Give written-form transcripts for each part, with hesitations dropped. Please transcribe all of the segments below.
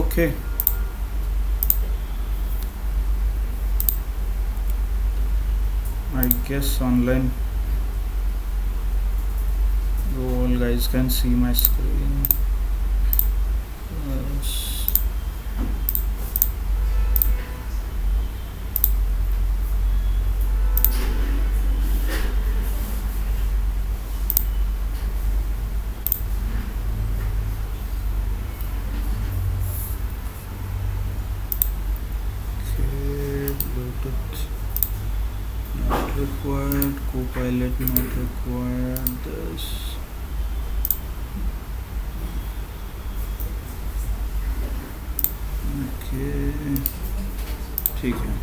Okay, I guess online you all guys can see my screen. Yes. Okay, Bluetooth not required, Copilot not required, this. Okay, ठीक है.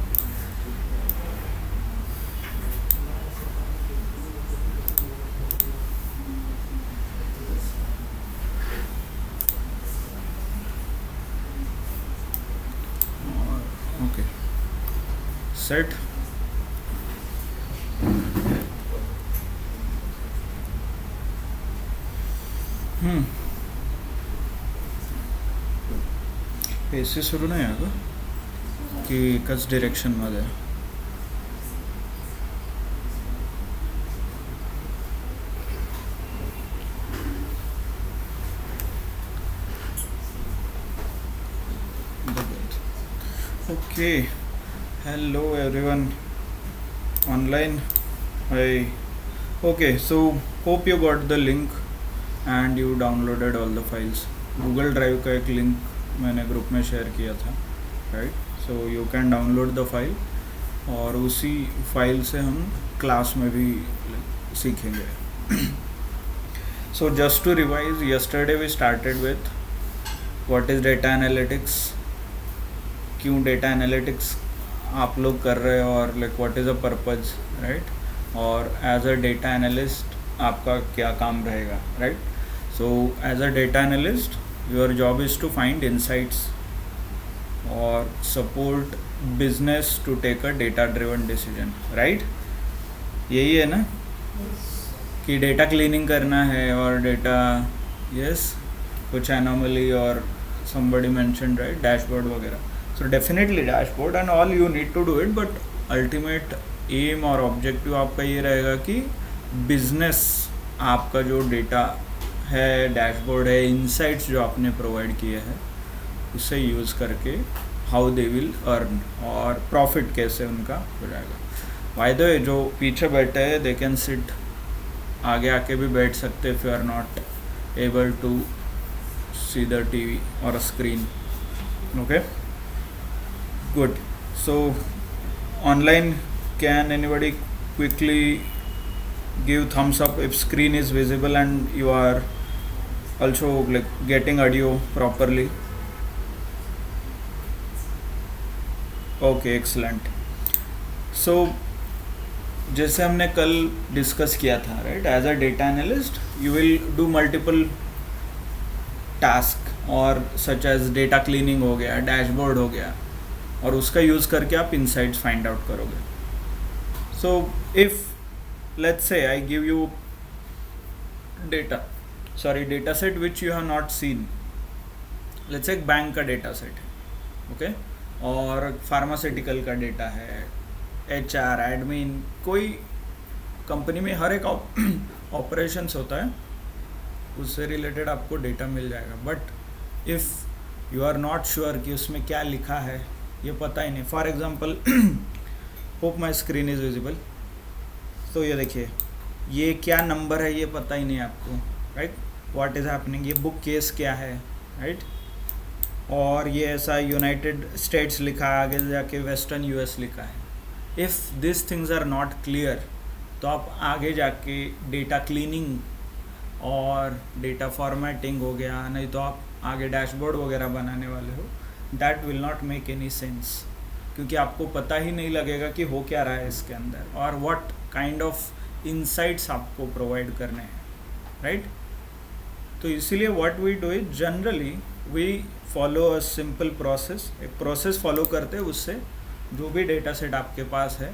Okay, set. AC सुरू नाही आहे का की एकच डिरेक्शनमध्ये आहे? Okay, hello everyone online. Hi. Okay, so hope you got the link and you downloaded all the files. Google Drive का एक लिंक मैंने ग्रुप में शेयर किया था, right? So you can download the file और उसी फाइल से हम क्लास में भी सीखेंगे. So just to revise, yesterday we started with what is data analytics, क्यों डेटा एनालिटिक्स आप लोग कर रहे हो और like what is a purpose, right? और एज अ डेटा एनालिस्ट आपका क्या काम रहेगा, right? So as a data analyst your job is to find insights और support business to take a data driven decision, right? यही है ना कि डेटा क्लीनिंग करना है और डेटा यस कुछ एनोमली और somebody mentioned, right, डैशबोर्ड वगैरह. So definitely dashboard and all you need to do it, but ultimate aim और objective आपका ये रहेगा कि business आपका जो data है, dashboard है, insights जो आपने provide किए हैं उसे use करके how they will earn और profit कैसे उनका हो जाएगा. By the way, जो पीछे बैठे हैं they can sit, आगे आके भी बैठ सकते if you are not able to see the TV or a screen. Okay, good. So online, can anybody quickly give thumbs up if screen is visible and you are also like getting audio properly? Okay, excellent. So जैसे हमने कल discuss किया था, right, as a data analyst you will do multiple task और such as data cleaning हो गया, dashboard हो गया, और उसका यूज़ करके आप इनसाइट्स फाइंड आउट करोगे. So if let's say I give you data set which you have not seen. Let's say एक बैंक का डेटा सेट है, ओके, और फार्मास्यूटिकल का डेटा है, HR, एडमिन, कोई कंपनी में हर एक ऑपरेशंस होता है, उससे रिलेटेड आपको डेटा मिल जाएगा. But if you are not sure कि उसमें क्या लिखा है, ये पता ही नहीं. For example, hope my screen is visible. तो ये देखिए, ये क्या नंबर है ये पता ही नहीं आपको, राइट? व्हाट इज़ हैपनिंग, ये बुक केस क्या है, राइट? और ये ऐसा यूनाइटेड स्टेट्स लिखा है, आगे जाके वेस्टर्न US लिखा है. If this things are not clear तो आप आगे जाके डेटा क्लीनिंग और डेटा फॉर्मेटिंग हो गया, नहीं तो आप आगे डैशबोर्ड वगैरह बनाने वाले हो, that will not make any sense, क्योंकि आपको पता ही नहीं लगेगा कि हो क्या रहा है इसके अंदर और व्हाट काइंड ऑफ इनसाइट्स आपको प्रोवाइड करने हैं, राइट? तो इसीलिए what we do is generally we follow a simple process. एक प्रोसेस फॉलो करते हैं, उससे जो भी डेटा सेट आपके पास है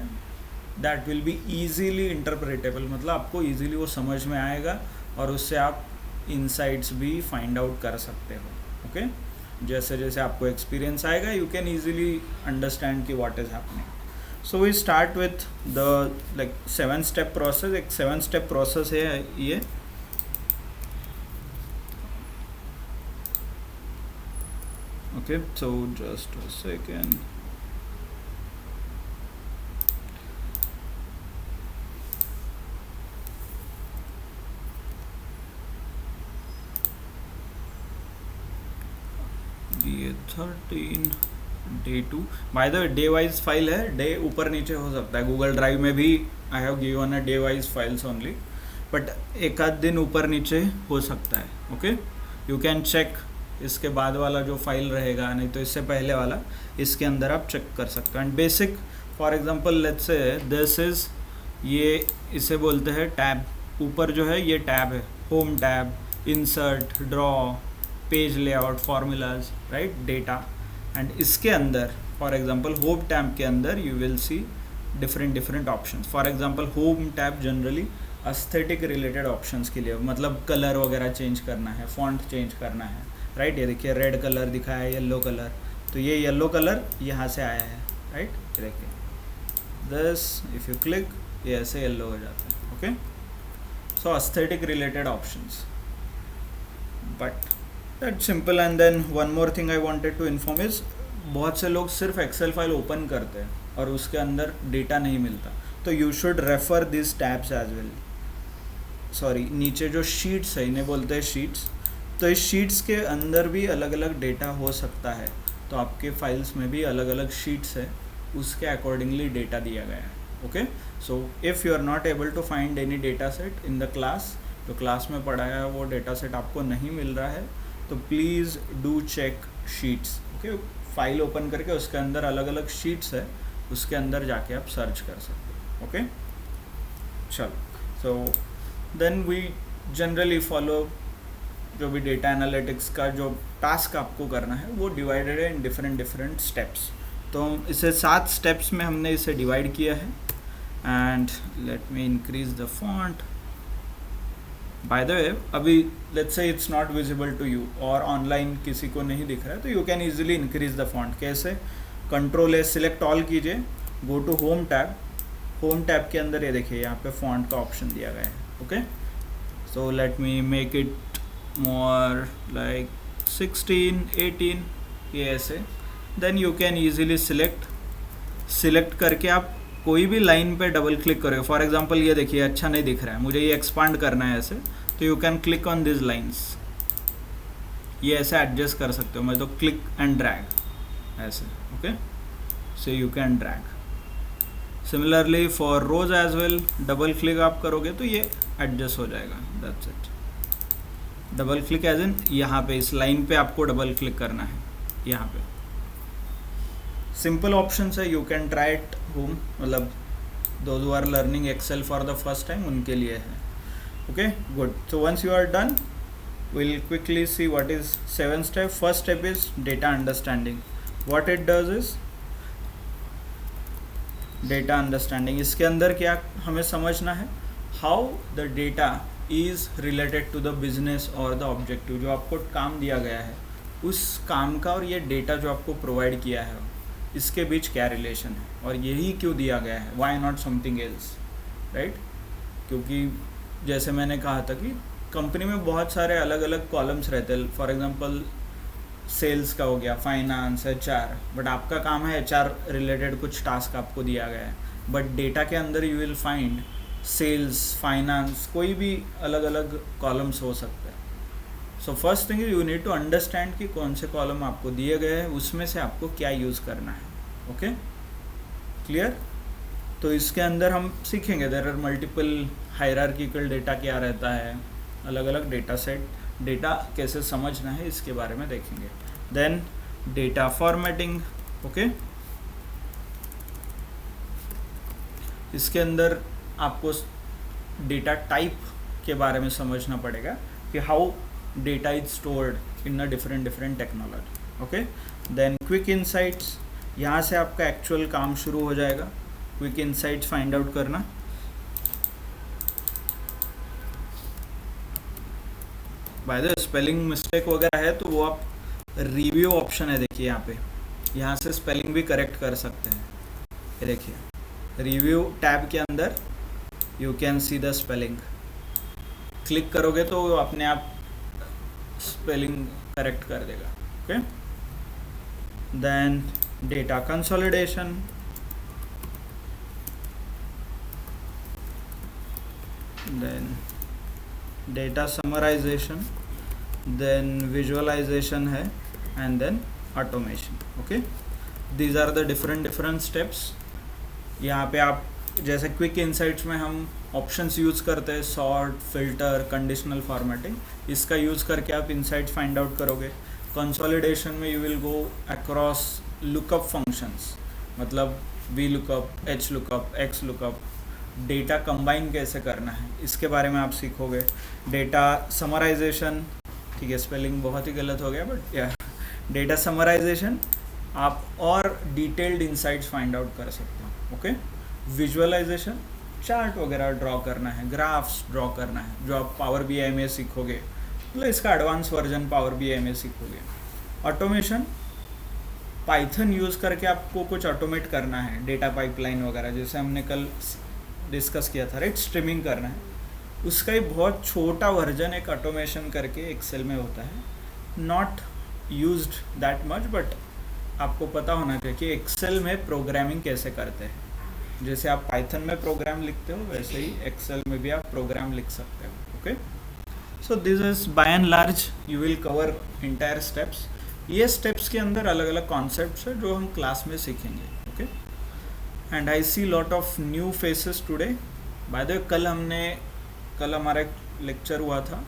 that will be easily interpretable, मतलब आपको ईजीली वो समझ में आएगा और उससे आप इनसाइट्स भी फाइंड आउट कर सकते हो. ओके, जैसे जैसे आपको एक्सपीरियंस आएगा यू कैन ईजिली अंडरस्टैंड कि what is happening. So we start with the like 7 step process. एक 7 स्टेप प्रोसेस है ये. Okay, so just a second. DA13 day 2. By the way day wise file है, day ऊपर नीचे हो सकता है. गूगल ड्राइव में भी I have given a day wise files only, but एक आध दिन ऊपर नीचे हो सकता है. Okay, you can check. इसके बाद वाला जो फाइल रहेगा, नहीं तो इससे पहले वाला, इसके अंदर आप चेक कर सकते हो. And basic for example let's say this is, ये इसे बोलते हैं टैब. ऊपर जो है ये टैब है, home tab, insert, draw, page layout, formulas, right, data. And इसके अंदर फॉर एग्जांपल होम टैब के अंदर you will C different options. For example home tab generally aesthetic related options के लिए, मतलब कलर वगैरह चेंज करना है, फॉन्ट चेंज करना है, राइट. ये देखिए रेड कलर दिखा है, येलो कलर, तो ये येलो कलर यहाँ से आया है, राइट. ये देखिए दिस, इफ़ यू क्लिक ये ऐसे येलो हो जाता है. Okay, so aesthetic related options, but that's simple. And then one more thing I wanted to inform is, बहुत से लोग सिर्फ एक्सेल फाइल ओपन करते हैं और उसके अंदर डेटा नहीं मिलता. तो you should refer this tabs as well. Sorry, नीचे जो शीट्स है, इन्हें बोलते हैं शीट्स. तो इस शीट्स के अंदर भी अलग अलग डेटा हो सकता है. तो आपके फाइल्स में भी अलग अलग शीट्स है, उसके अकॉर्डिंगली डेटा दिया गया है. Okay, so if you are not able to find any data set in the class, तो क्लास में पढ़ाया है वो डेटा सेट आपको नहीं मिल रहा है, तो please do check sheets. Okay, file open करके उसके अंदर अलग अलग शीट्स है, उसके अंदर जाके आप सर्च कर सकते हो. ओके, चलो. So then we generally follow, जो भी डेटा एनालिटिक्स का जो टास्क आपको करना है वो डिवाइडेड है इन डिफरेंट स्टेप्स. तो इसे 7 स्टेप्स में हमने इसे डिवाइड किया है. And let me increase the font. By the way, अभी let's say it's not visible to you और ऑनलाइन किसी को नहीं दिख रहा है, तो you can easily increase the font. कैसे? कंट्रोल ए, सिलेक्ट ऑल कीजिए, go to home tab. Home tab के अंदर ये देखिए यहाँ पे फॉन्ट का ऑप्शन दिया गया है. Okay, so let me make it more like 16, 18, ये ऐसे. Then you can easily select करके आप कोई भी लाइन पे डबल क्लिक करोगे. फॉर एग्जांपल ये देखिए अच्छा नहीं दिख रहा है, मुझे ये एक्सपांड करना है ऐसे, तो you can click on this lines. ये ऐसे एडजस्ट कर सकते हो. मैं तो क्लिक एंड ड्रैग ऐसे. Okay, so you can drag. Similarly for rows as well, double click आप करोगे तो ये एडजस्ट हो जाएगा. That's it. Double click as in यहाँ पे इस लाइन पे आपको डबल क्लिक करना है, यहाँ पे. सिंपल ऑप्शन है, you can try it home, मतलब those who are learning Excel for the first time उनके लिए है. Okay, good. So once you are done, we'll quickly see what is 7 step. First step is data understanding. What it does is data understanding. इसके अंदर क्या हमें समझना है, how the data is related to the business or the objective. जो आपको काम दिया गया है उस काम का और ये डेटा जो आपको प्रोवाइड किया है इसके बीच क्या रिलेशन है और यही क्यों दिया गया है, why not something else, right? क्योंकि जैसे मैंने कहा था कि कंपनी में बहुत सारे अलग अलग कॉलम्स रहते हैं. फॉर एग्जांपल सेल्स का हो गया, फाइनेंस, HR, बट आपका काम है HR रिलेटेड कुछ टास्क आपको दिया गया है, बट डेटा के अंदर you will find sales, finance, कोई भी अलग अलग कॉलम्स हो सकते हैं. So first thing you need to understand कि कौन से कॉलम आपको दिए गए हैं, उसमें से आपको क्या यूज़ करना है. Okay, clear? तो इसके अंदर हम सीखेंगे there are multiple hierarchical data क्या रहता है, अलग अलग डेटा सेट, डेटा कैसे समझना है इसके बारे में देखेंगे. Then data formatting. ओके, इसके अंदर आपको डेटा टाइप के बारे में समझना पड़ेगा कि how data is stored in a different technology. Okay, then quick insights. यहाँ से आपका एक्चुअल काम शुरू हो जाएगा, क्विक इनसाइट्स फाइंड आउट करना. बाय द स्पेलिंग मिस्टेक वगैरह है तो वो आप रिव्यू ऑप्शन है, देखिए यहाँ पे, यहाँ से स्पेलिंग भी करेक्ट कर सकते हैं। ये देखिए रिव्यू टैब के अंदर you can see the spelling, click करोगे तो वो अपने आप स्पेलिंग करेक्ट कर देगा। Okay, then data consolidation, then data summarization, then visualization है, and then automation। okay, these are the different steps। यहाँ पे आप जैसे क्विक इनसाइट्स में हम ऑप्शंस यूज़ करते हैं, सॉर्ट, फिल्टर, कंडीशनल फॉर्मेटिंग, इसका यूज़ करके आप इनसाइट्स फाइंड आउट करोगे। कंसोलिडेशन में you will go across lookup functions, मतलब V lookup, H lookup, X lookup, data combine कैसे करना है इसके बारे में आप सीखोगे। डेटा समराइजेशन, ठीक है स्पेलिंग बहुत ही गलत हो गया बट या, डेटा समराइजेशन आप और डिटेल्ड इंसाइट्स फाइंड आउट कर सकते हो। ओके, विजुअलाइजेशन, चार्ट वगैरह ड्रॉ करना है, ग्राफ्स ड्रॉ करना है, जो आप पावर बीआई में सीखोगे, मतलब इसका एडवांस वर्जन पावर बीआई में सीखोगे। ऑटोमेशन, पाइथन यूज़ करके आपको कुछ ऑटोमेट करना है, डेटा पाइपलाइन वगैरह, जैसे हमने कल डिस्कस किया था, राइट, स्ट्रीमिंग करना है, उसका ही बहुत छोटा वर्जन एक ऑटोमेशन करके एक्सेल में होता है, not used that much, but आपको पता होना चाहिए कि एक्सेल में प्रोग्रामिंग कैसे करते हैं। जैसे आप पाइथन में प्रोग्राम लिखते हो वैसे ही एक्सेल में भी आप प्रोग्राम लिख सकते हो। Okay, so this is by and large you will cover entire steps. ये स्टेप्स के अंदर अलग अलग कॉन्सेप्ट्स है जो हम क्लास में सीखेंगे। Okay, and I see lot of new faces today. Bye the वे कल हमारा एक लेक्चर हुआ था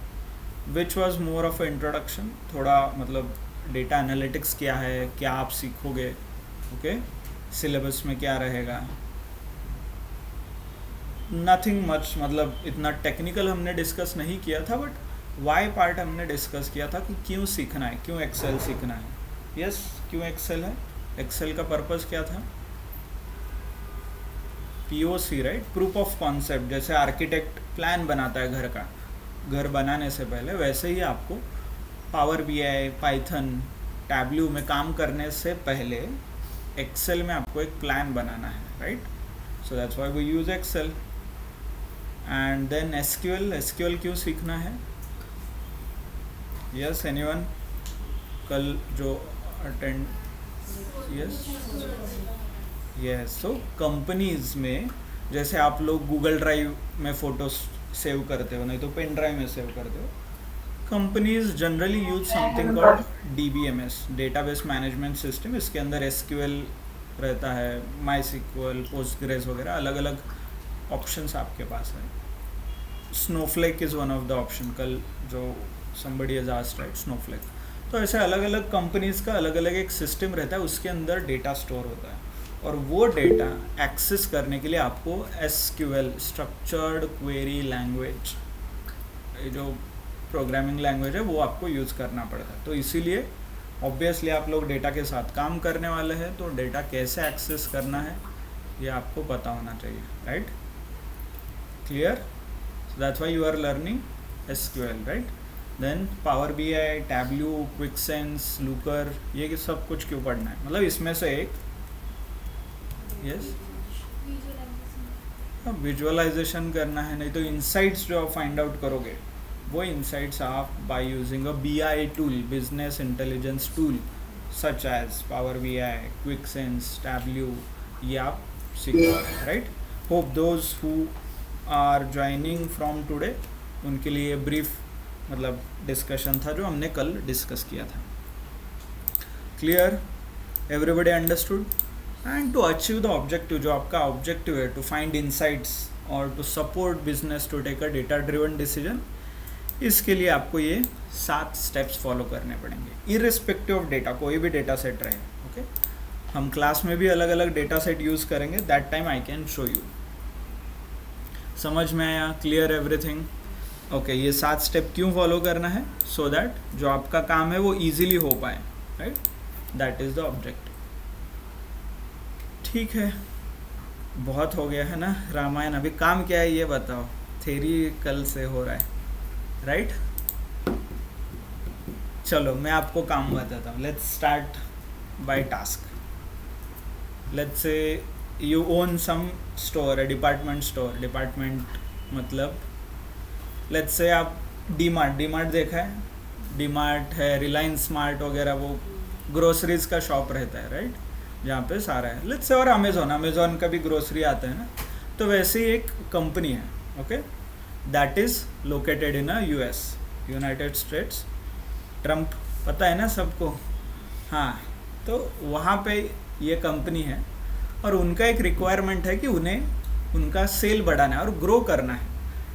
which was more of introduction, थोड़ा मतलब डेटा एनालिटिक्स क्या है, क्या आप सीखोगे, ओके, सिलेबस में क्या रहेगा, नथिंग मच, मतलब इतना टेक्निकल हमने डिस्कस नहीं किया था, बट वाई पार्ट हमने डिस्कस किया था कि क्यों सीखना है, क्यों एक्सेल सीखना है। यस, क्यों एक्सेल है, एक्सेल का पर्पस क्या था, POC, right, proof of concept. जैसे आर्किटेक्ट प्लान बनाता है घर का, घर बनाने से पहले, वैसे ही आपको पावर बीआई, पाइथन, टैब्ल्यू में काम करने से पहले एक्सेल में आपको एक प्लान बनाना है, right, so that's why we use Excel. And then SQL क्यों सीखना है। यस, एनीवन कल जो अटेंड, यस, सो कंपनीज में जैसे आप लोग गूगल ड्राइव में फ़ोटोज सेव करते हो, नहीं तो पेन ड्राइव में सेव करते हो, companies generally use something called DBMS, database management system. इसके अंदर SQL रहता है, MySQL, पोस्टग्रेस वगैरह, अलग अलग ऑप्शंस आपके पास है। Snowflake is one of the option, कल जो somebody has asked, right, Snowflake. तो ऐसे अलग अलग कंपनीज का अलग अलग एक सिस्टम रहता है, उसके अंदर डेटा स्टोर होता है, और वो डेटा एक्सेस करने के लिए आपको SQL, स्ट्रक्चर्ड क्वेरी लैंग्वेज, जो प्रोग्रामिंग लैंग्वेज है, वो आपको यूज़ करना पड़ता है। तो इसीलिए ऑब्वियसली आप लोग डेटा के साथ काम करने वाले हैं, तो डेटा कैसे एक्सेस करना है ये आपको पता होना चाहिए, right, clear, so that's why you are learning SQL, right. Then power BI, Tableau, QuickSight, Looker, ये सब कुछ क्यों पढ़ना है, मतलब इसमें से एक, यस, विजुअलाइजेशन करना है, नहीं तो इनसाइट्स जो आप फाइंड आउट करोगे वो इनसाइट्स आप by using a BI tool, business intelligence tool such as power BI, QuickSight, Tableau, ये आप सीखोगे, right. Hope those who are joining from today, उनके लिए ब्रीफ मतलब डिस्कशन था जो हमने कल डिस्कस किया था। Clear, everybody understood. And to achieve the objective, जो आपका ऑब्जेक्टिव है, टू फाइंड इनसाइट्स और to support business to take a data driven decision, इसके लिए आपको ये 7 स्टेप्स फॉलो करने पड़ेंगे, इररिस्पेक्टिव ऑफ डेटा, कोई भी डेटा सेट रहे। ओके, हम क्लास में भी अलग अलग डेटा सेट यूज़ करेंगे, that time I can show you. समझ में आया, क्लियर एवरीथिंग। ओके, ये 7 स्टेप क्यों फॉलो करना है, सो दैट जो आपका काम है वो ईजिली हो पाए, right, that is the objective. ठीक है, बहुत हो गया है ना रामायण, अभी काम क्या है ये बताओ, थ्योरी कल से हो रहा है, राइट। चलो मैं आपको काम बताता हूँ. Let's start by task. Let's say you own some store, department store. Department मतलब लेट्स से आप डी मार्ट देखा है. डी मार्ट है, रिलायंस स्मार्ट वगैरह, वो ग्रोसरीज का शॉप रहता है, राइट, जहाँ पे सारा है. लेट्स से और अमेज़ॉन का भी ग्रोसरी आता है ना. तो वैसे ही एक कंपनी है, okay, that is located in US, United states. Trump पता है ना सबको. हाँ, तो वहाँ पे ये कंपनी है और उनका एक रिक्वायरमेंट है कि उन्हें उनका सेल बढ़ाना है और ग्रो करना है.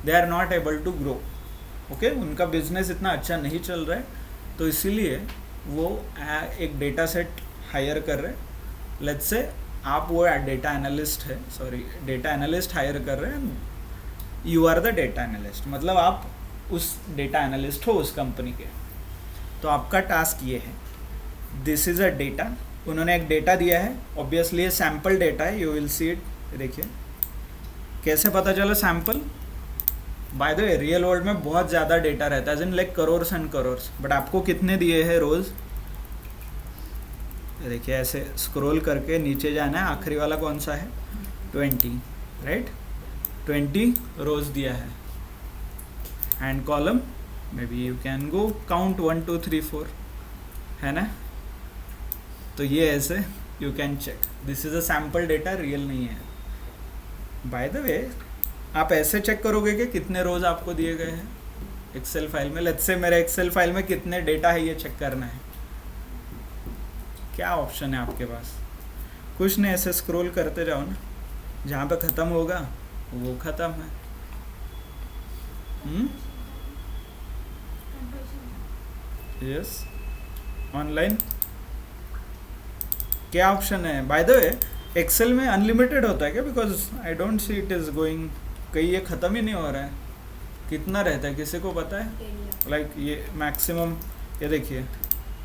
They are not able to grow, okay. उनका बिजनेस इतना अच्छा नहीं चल रहा है, तो इसीलिए वो एक डेटा सेट हायर कर रहे हैं. लेट्स से आप वो डेटा एनालिस्ट हायर कर रहे हैं. You are the data analyst, मतलब आप उस डेटा एनालिस्ट हो उस कंपनी के. तो आपका टास्क ये है, दिस इज़ अ डेटा. उन्होंने एक डेटा दिया है, ऑब्वियसली ये सैम्पल डेटा है. You will see it. देखिए कैसे पता चला sample. Bye the way real world में बहुत ज़्यादा डेटा रहता है, like crores and crores. But आपको कितने दिए हैं रोज़. देखिए ऐसे स्क्रॉल करके नीचे जाना है. आखिरी वाला कौन सा है, 20, राइट. 20 रोज दिया है. And column may B you can go count 1 2 3 4, है ना. तो ये ऐसे you can check. This is a sample data, real नहीं है. बाय द वे आप ऐसे चेक करोगे कि कितने रोज आपको दिए गए हैं एक्सेल फाइल में. लेट्स से मेरे एक्सेल फाइल में कितने डेटा है ये चेक करना है. क्या ऑप्शन है आपके पास. कुछ नहीं, ऐसे स्क्रॉल करते जाओ ना. जहाँ पे ख़त्म होगा वो ख़त्म है. यस, ऑनलाइन क्या ऑप्शन है. बाय द वे एक्सेल में अनलिमिटेड होता है क्या. Because I don't see it is going. कहीं ये ख़त्म ही नहीं हो रहा है. कितना रहता है किसी को पता है. लाइक ये मैक्सिमम, ये देखिए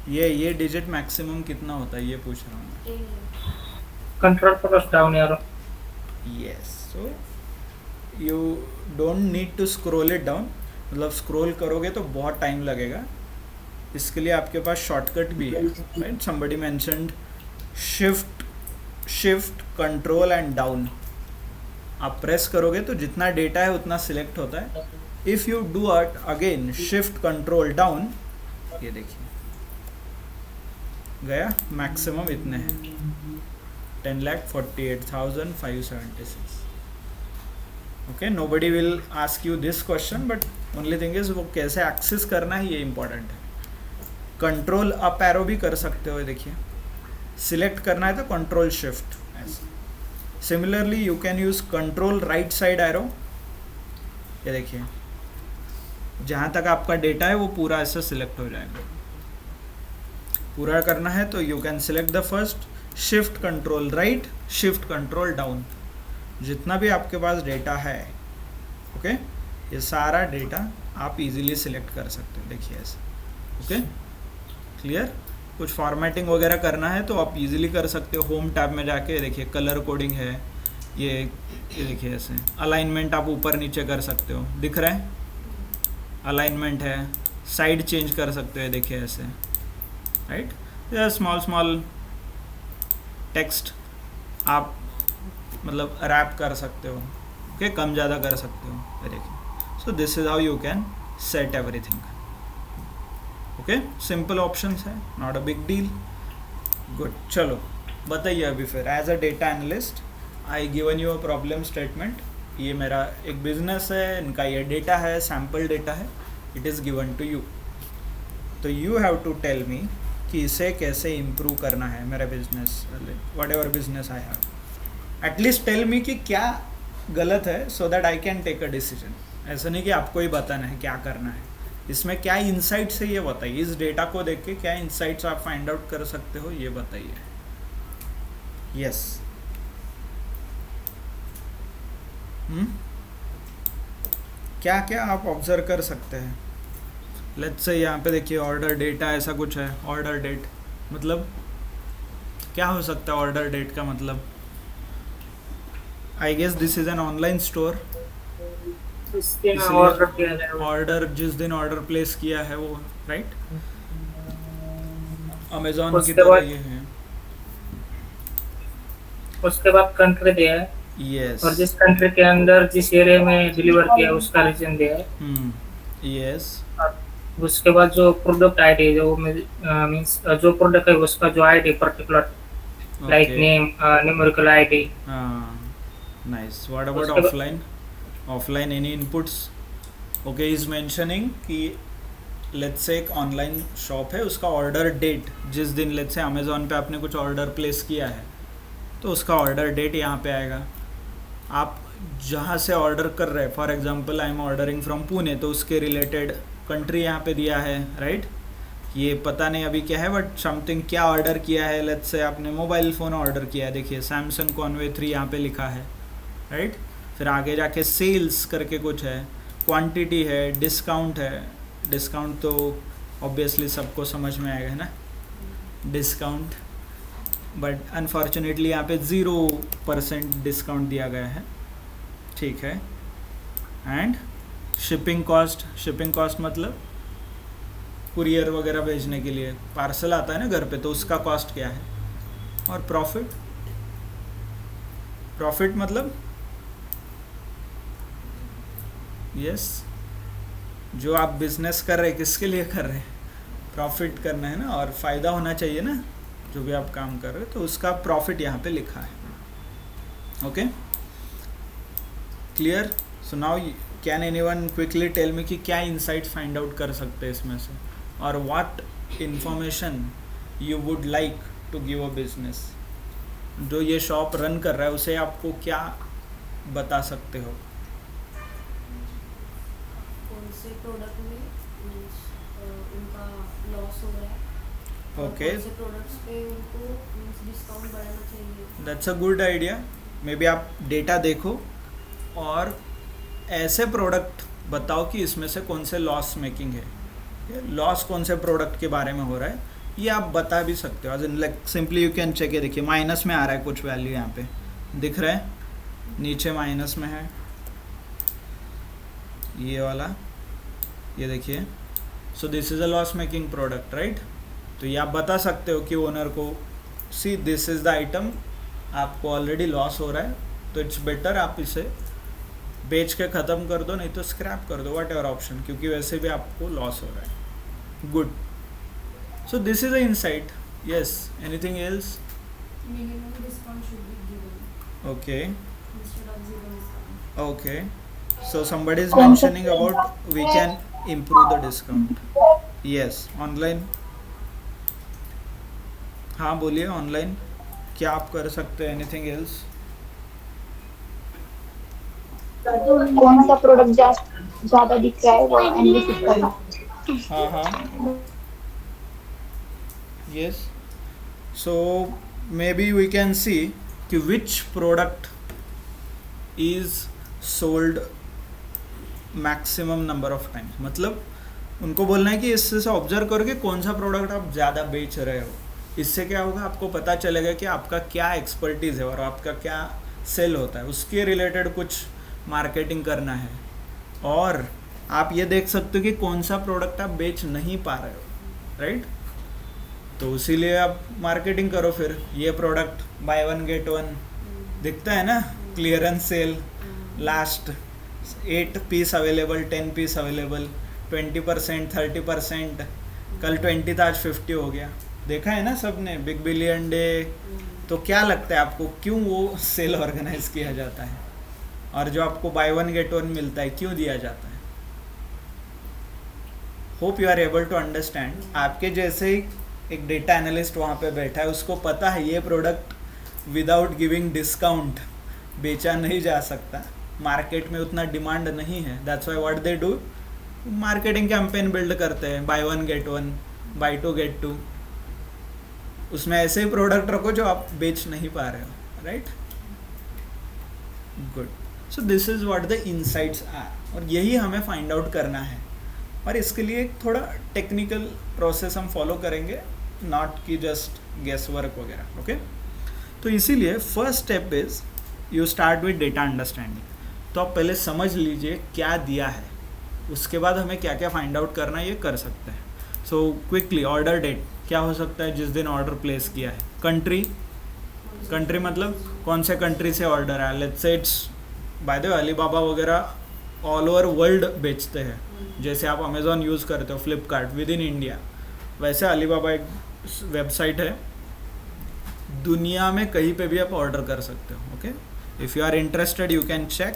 ये डिजिट मैक्सिमम कितना होता है ये पूछ रहा हूँ मैं. Control plus down arrow. Yes, so you don't need to scroll it down. मतलब स्क्रॉल करोगे तो बहुत टाइम लगेगा. इसके लिए आपके पास शॉर्टकट भी है, right. Somebody mentioned shift control and down. आप प्रेस करोगे तो जितना डेटा है उतना सिलेक्ट होता है. If you do it again shift control down, ये देखिए गया. मैक्सिमम इतने हैं 10,48,576. Okay, nobody will ask you this question, but only thing is वो कैसे एक्सेस करना है ये इंपॉर्टेंट है. कंट्रोल अप एरो भी कर सकते हो. देखिए सिलेक्ट करना है तो कंट्रोल शिफ्ट ऐसे. Similarly you can use control right side arrow. ये देखिए जहाँ तक आपका डेटा है वो पूरा ऐसे सिलेक्ट हो जाएगा. पूरा करना है तो you can select the first, shift control right, shift control down. जितना भी आपके पास डेटा है, ओके, ये सारा डेटा आप इजीली सिलेक्ट कर सकते हो. देखिए ऐसे, ओके, क्लियर. कुछ फॉर्मेटिंग वगैरह करना है तो आप इजीली कर सकते हो. होम टैब में जाके देखिए कलर कोडिंग है. ये देखिए ऐसे अलाइनमेंट आप ऊपर नीचे कर सकते हो. दिख रहा है अलाइनमेंट है. साइड चेंज कर सकते हो. देखिए ऐसे, राइट. स्मॉल टेक्स्ट आप मतलब रैप कर सकते हो. ओके, कम ज़्यादा कर सकते हो. ये देखिए. So this is how you can set everything. Okay, simple options है, not a big deal. Good. चलो बताइए अभी फिर. As a data analyst I given you a problem statement. ये मेरा एक बिजनेस है, इनका ये डेटा है, सैम्पल डेटा है, it is given to you. तो you have to tell me कि इसे कैसे इम्प्रूव करना है मेरा business, whatever business I have. At least tell me कि क्या गलत है, so that I can take a decision. ऐसा नहीं कि आपको ही बताना है क्या करना है. इसमें क्या इंसाइट्स है ये बताइए. इस डेटा को देख के क्या इंसाइट्स आप फाइंड आउट कर सकते हो ये बताइए. यस. क्या क्या आप ऑब्जर्व कर सकते हैं. लेट्स से यहाँ पे देखिए ऑर्डर डेटा ऐसा कुछ है. ऑर्डर डेट मतलब क्या हो सकता है. ऑर्डर डेट का मतलब I guess this is an online store. Order जिस दिन ऑर्डर प्लेस किया है वो, राइट. अमेजोन की उसके तरह बाद ये है। उसके बाद कंट्री दिया है, यस। और जिस कंट्री के अंदर जिस एरिया में डिलीवर किया है उसका रीजन दिया है। यस। और उसके बाद जो प्रोडक्ट आईडी जो मीन्स जो प्रोडक्ट है उसका जो ID particular, like okay. Name, numerical ID. हाँ, नाइस। व्हाट अबाउट उसके बाद offline? Offline any inputs? Okay, is mentioning कि लेट्स से एक ऑनलाइन शॉप है, उसका ऑर्डर डेट जिस दिन लेट्स से अमेजोन पे आपने कुछ ऑर्डर प्लेस किया है तो उसका ऑर्डर डेट यहाँ पे आएगा। आप जहाँ से ऑर्डर कर रहे हैं, for example I am ordering from Pune, तो उसके रिलेटेड कंट्री यहाँ पे दिया है, राइट? ये पता नहीं अभी क्या है, बट समथिंग क्या ऑर्डर किया है। लेट्स से आपने मोबाइल फ़ोन ऑर्डर किया है, देखिए सैमसंग कॉन्वे 3 यहाँ पे लिखा है, राइट? फिर आगे जाके सेल्स करके कुछ है, क्वांटिटी है, डिस्काउंट है। डिस्काउंट तो ऑब्वियसली सबको समझ में आएगा ना, डिस्काउंट, बट अनफॉर्चुनेटली यहाँ पे 0% डिस्काउंट दिया गया है, ठीक है। एंड शिपिंग कॉस्ट मतलब कुरियर वगैरह भेजने के लिए पार्सल आता है ना घर पे, तो उसका कॉस्ट क्या है। और प्रॉफिट मतलब यस, जो आप बिजनेस कर रहे हैं किसके लिए कर रहे हैं, प्रॉफिट करना है ना, और फ़ायदा होना चाहिए ना जो भी आप काम कर रहे हो, तो उसका प्रॉफिट यहाँ पे लिखा है। Okay, clear? So now can anyone quickly tell me कि क्या इनसाइट फाइंड आउट कर सकते हैं इसमें से, और what information you would like to give a business. जो ये शॉप रन कर रहा है उसे आपको क्या बता सकते हो? कौन से प्रोडक्ट में मीन्स उनका लॉस हो रहा है, और ओके, कौन से प्रोडक्ट्स पे उनको मीन्स डिस्काउंट बढ़ाना चाहिए। That's a good idea. May be आप डेटा देखो और ऐसे प्रोडक्ट बताओ कि इसमें से कौन से लॉस मेकिंग है, लॉस कौन से प्रोडक्ट के बारे में हो रहा है, ये आप बता भी सकते हो। As in like simply you can check, ये देखिए माइनस में आ रहा है कुछ वैल्यू, यहाँ पे दिख रहा है, नीचे माइनस में है ये वाला, ये देखिए। So this is a loss making product, right? तो ये आप बता सकते हो कि ओनर को, see this is the item, आपको ऑलरेडी लॉस हो रहा है, तो इट्स बेटर आप इसे बेच के ख़त्म कर दो, नहीं तो स्क्रैप कर दो, वट एवर ऑप्शन, क्योंकि वैसे भी आपको लॉस हो रहा है। Good, so this is a insight. Yes, anything else? Minimum discount should be given okay, instead of zero discount. Okay, so somebody is mentioning about we can improve the discount. Yes, online, हाँ बोलिए, online क्या आप कर सकते हैं? Anything else? कौन सा product ज्यादा दिख रहा है वो एनालिसिस करना। हाँ हाँ, yes, so maybe we can see कि which product is sold maximum number of times, मतलब उनको बोलना है कि इससे से ऑब्जर्व करके कौन सा प्रोडक्ट आप ज़्यादा बेच रहे हो। इससे क्या होगा, आपको पता चलेगा कि आपका क्या एक्सपर्टीज़ है और आपका क्या सेल होता है, उसके रिलेटेड कुछ मार्केटिंग करना है। और आप ये देख सकते हो कि कौन सा प्रोडक्ट आप बेच नहीं पा रहे हो, राइट? तो इसीलिए आप मार्केटिंग करो। फिर ये product buy one get one दिखता है ना, clearance sale, last 8 piece available, 10 piece available, 20%, 30%, कल 20 था आज 50 हो गया, देखा है ना सबने, बिग बिलियन डे। तो क्या लगता है आपको क्यों वो सेल ऑर्गेनाइज किया जाता है, और जो आपको बाय वन गेट वन मिलता है क्यों दिया जाता है? Hope you are able to understand. आपके जैसे ही एक डेटा एनालिस्ट वहाँ पे बैठा है, उसको पता है ये प्रोडक्ट विदाउट गिविंग डिस्काउंट बेचा नहीं जा सकता, मार्केट में उतना डिमांड नहीं है। That's why what they do, marketing campaign build करते हैं, buy one get one, buy two get two. उसमें ऐसे ही प्रोडक्ट रखो जो आप बेच नहीं पा रहे हो, right? Good, so this is what the insights are, और यही हमें फाइंड आउट करना है। और इसके लिए एक थोड़ा टेक्निकल प्रोसेस हम फॉलो करेंगे, नॉट कि जस्ट गेस वर्क वगैरह। ओके, तो इसीलिए first step is you start with data understanding. तो आप पहले समझ लीजिए क्या दिया है, उसके बाद हमें क्या क्या फाइंड आउट करना है ये कर सकते हैं। सो क्विकली, ऑर्डर डेट क्या हो सकता है जिस दिन ऑर्डर प्लेस किया है? कंट्री, कंट्री मतलब कौन से कंट्री से ऑर्डर है? Let's say it's, bye the way Alibaba वगैरह ऑल ओवर वर्ल्ड बेचते हैं, जैसे आप अमेज़ॉन यूज़ करते हो, फ्लिपकार्ट विद इन इंडिया, वैसे अलीबाबा एक वेबसाइट है, दुनिया में कहीं पे भी आप ऑर्डर कर सकते हो. Okay, if you are interested you can check.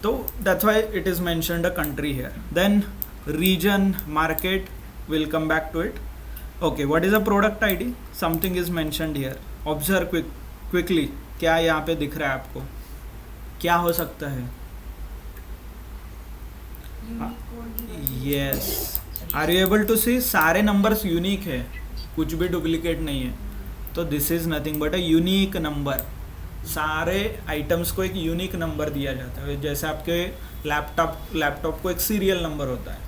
तो that's why it is mentioned a country here. Then region, market, will come back to it. Okay, what is a product ID? Something is mentioned here. Observe quickly, क्या यहाँ पे दिख रहा है आपको? क्या हो सकता है? Yes, are you able to see? सारे नंबर्स यूनिक है, कुछ भी डुप्लीकेट नहीं है. तो this is nothing but a unique number. सारे आइटम्स को एक यूनिक नंबर दिया जाता है, जैसे आपके लैपटॉप को एक सीरियल नंबर होता है.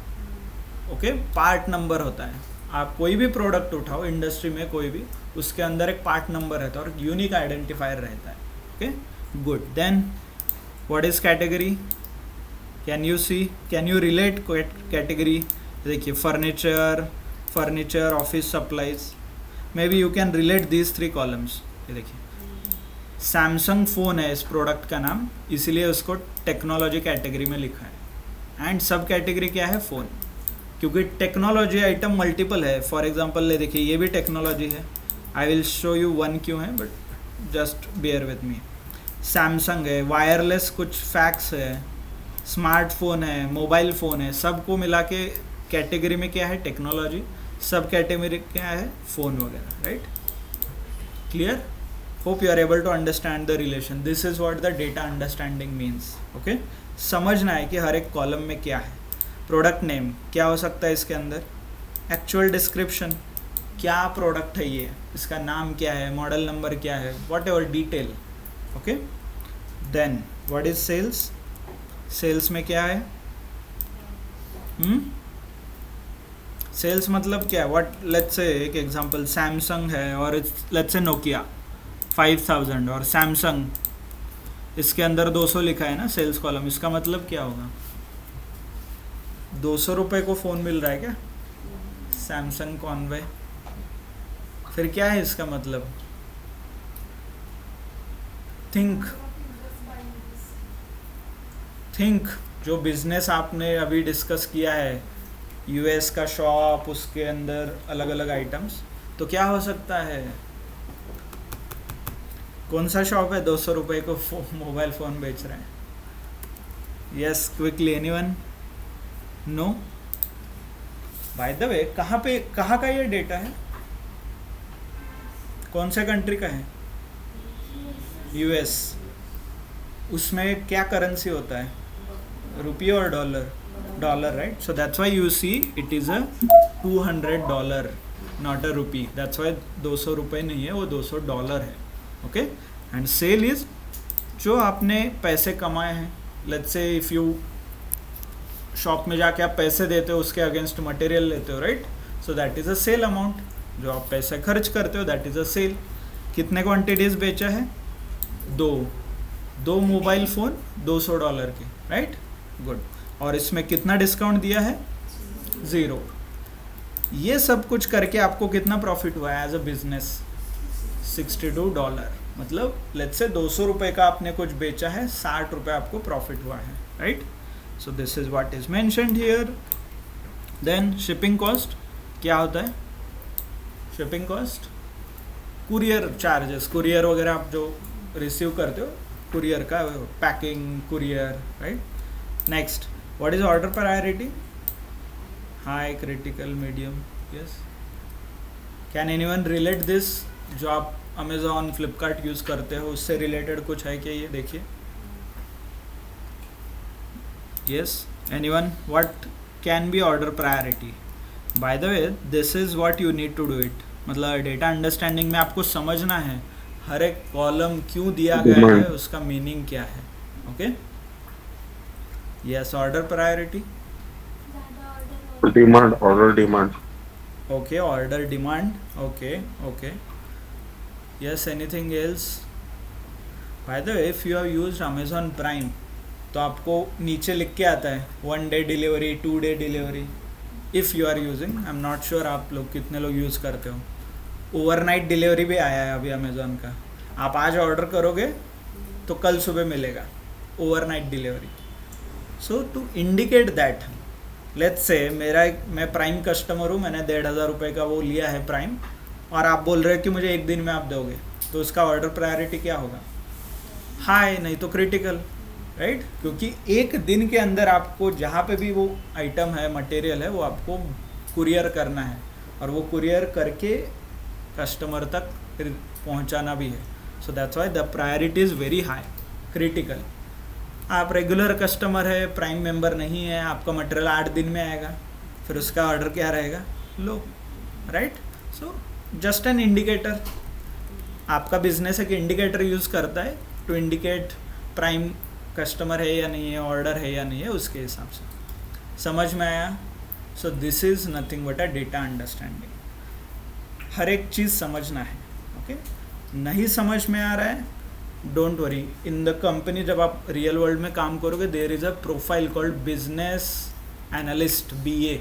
ओके, पार्ट नंबर होता है. आप कोई भी प्रोडक्ट उठाओ इंडस्ट्री में, कोई भी, उसके अंदर एक पार्ट नंबर रहता है और यूनिक आइडेंटिफायर रहता है. Okay, good. Then what is category? Can you see, can you relate category? देखिए, furniture, office supplies, may be you can relate these 3 columns. ये देखिए, सैमसंग फ़ोन है इस प्रोडक्ट का नाम, इसीलिए उसको टेक्नोलॉजी कैटेगरी में लिखा है. एंड सब कैटेगरी क्या है? फ़ोन, क्योंकि टेक्नोलॉजी आइटम मल्टीपल है. फॉर एग्जांपल ले देखिए, ये भी टेक्नोलॉजी है. I will show you one क्यों है, but just bear with me. Samsung है, वायरलेस कुछ फैक्स है, स्मार्टफोन है, मोबाइल फ़ोन है, सबको मिला के कैटेगरी में क्या है? टेक्नोलॉजी. सब कैटेगरी क्या है? फ़ोन वगैरह. Right, clear? Hope you are able to understand the relation. This is what the data understanding means. Okay, समझना है कि हर एक कॉलम में क्या है. प्रोडक्ट नेम क्या हो सकता है इसके अंदर? एक्चुअल डिस्क्रिप्शन, क्या प्रोडक्ट है ये, इसका नाम क्या है, मॉडल नंबर क्या है, whatever detail. Okay, then what is sales? Sales में क्या है? सेल्स मतलब क्या है? व्हाट, लेट्स से एक एग्जांपल, सैमसंग है और लेट्स से नोकिया 5000 और सैमसंग, इसके अंदर 200 लिखा है ना सेल्स कॉलम. इसका मतलब क्या होगा? 200 रुपये को फ़ोन मिल रहा है क्या? Samsung Conway. फिर क्या है इसका मतलब? थिंक जो बिजनेस आपने अभी डिस्कस किया है, यूएस का शॉप, उसके अंदर अलग अलग आइटम्स, तो क्या हो सकता है? कौन सा शॉप है 200 रुपये को मोबाइल फ़ोन बेच रहे हैं? Yes, quickly, anyone? No? By the way, कहाँ का ये डेटा है? कौन से कंट्री का है? यूएस. उसमें क्या करेंसी होता है? रुपये और dollar? Dollar, right? So that's why you see it is a $200, not a rupee. That's why 200 रुपये नहीं है, वो $200 है. ओके, एंड सेल इज जो आपने पैसे कमाए हैं. Let's say if you shop में जाके आप पैसे देते हो, उसके अगेंस्ट मटेरियल लेते हो, right? So that is a sale amount. जो आप पैसे खर्च करते हो दैट इज़ अ सेल. कितने क्वांटिटीज़ बेचा है? 2 मोबाइल फ़ोन $200 के, राइट? गुड. और इसमें कितना डिस्काउंट दिया है? 0. ये सब कुछ करके आपको कितना प्रॉफिट हुआ है एज अ बिजनेस? $62. मतलब लेट्स से 200 रुपये का आपने कुछ बेचा है, 60 रुपये आपको प्रॉफिट हुआ है, right? So this is what is mentioned here. Then shipping cost क्या होता है? Shipping cost, courier charges, courier वगैरह आप जो रिसीव करते हो, कुरियर का packing, courier, right? Next, what is order priority? High, critical, medium. Yes, can anyone relate this? जो आप अमेज़ॉन, फ्लिपकार्ट यूज़ करते हो, उससे रिलेटेड कुछ है क्या? ये देखिए. Yes, anyone? What can be order priority? By the way, this is what you need to do it. मतलब डेटा अंडरस्टैंडिंग में आपको समझना है हर एक कॉलम क्यों दिया गया है, उसका मीनिंग क्या है. Okay, yes, order priority. Demand, order demand. Okay, order demand. Okay. Yes, anything else? By the way, if you have used Amazon Prime, तो आपको नीचे लिख के आता है 1 day delivery, 2 day delivery, if you are using, I am not sure आप लोग कितने लोग यूज़ करते हो। ओवरनाइट डिलीवरी भी आया है अभी अमेज़ॉन का, आप आज ऑर्डर करोगे तो कल सुबह मिलेगा, overnight delivery. So to indicate that, let's say मैं प्राइम कस्टमर हूँ, मैंने 1,500 रुपये का वो लिया है प्राइम, और आप बोल रहे हो कि मुझे एक दिन में आप दोगे, तो उसका ऑर्डर प्रायोरिटी क्या होगा? हाई, नहीं तो क्रिटिकल, राइट? क्योंकि एक दिन के अंदर आपको जहाँ पे भी वो आइटम है, मटेरियल है, वो आपको कुरियर करना है, और वो कुरियर करके कस्टमर तक फिर पहुँचाना भी है। सो that's why the priority is very high, critical. आप रेगुलर कस्टमर है, प्राइम मेंबर नहीं है, आपका मटेरियल 8 दिन में आएगा, फिर उसका ऑर्डर क्या रहेगा? Low, right? So just an indicator, आपका बिजनेस एक इंडिकेटर यूज़ करता है टू इंडिकेट प्राइम कस्टमर है या नहीं है, ऑर्डर है या नहीं है, उसके हिसाब से। समझ में आया? So this is nothing but a data understanding. हर एक चीज़ समझना है, ओके? नहीं समझ में आ रहा है, don't worry, in the company जब आप रियल वर्ल्ड में काम करोगे, there is a profile called business analyst, BA।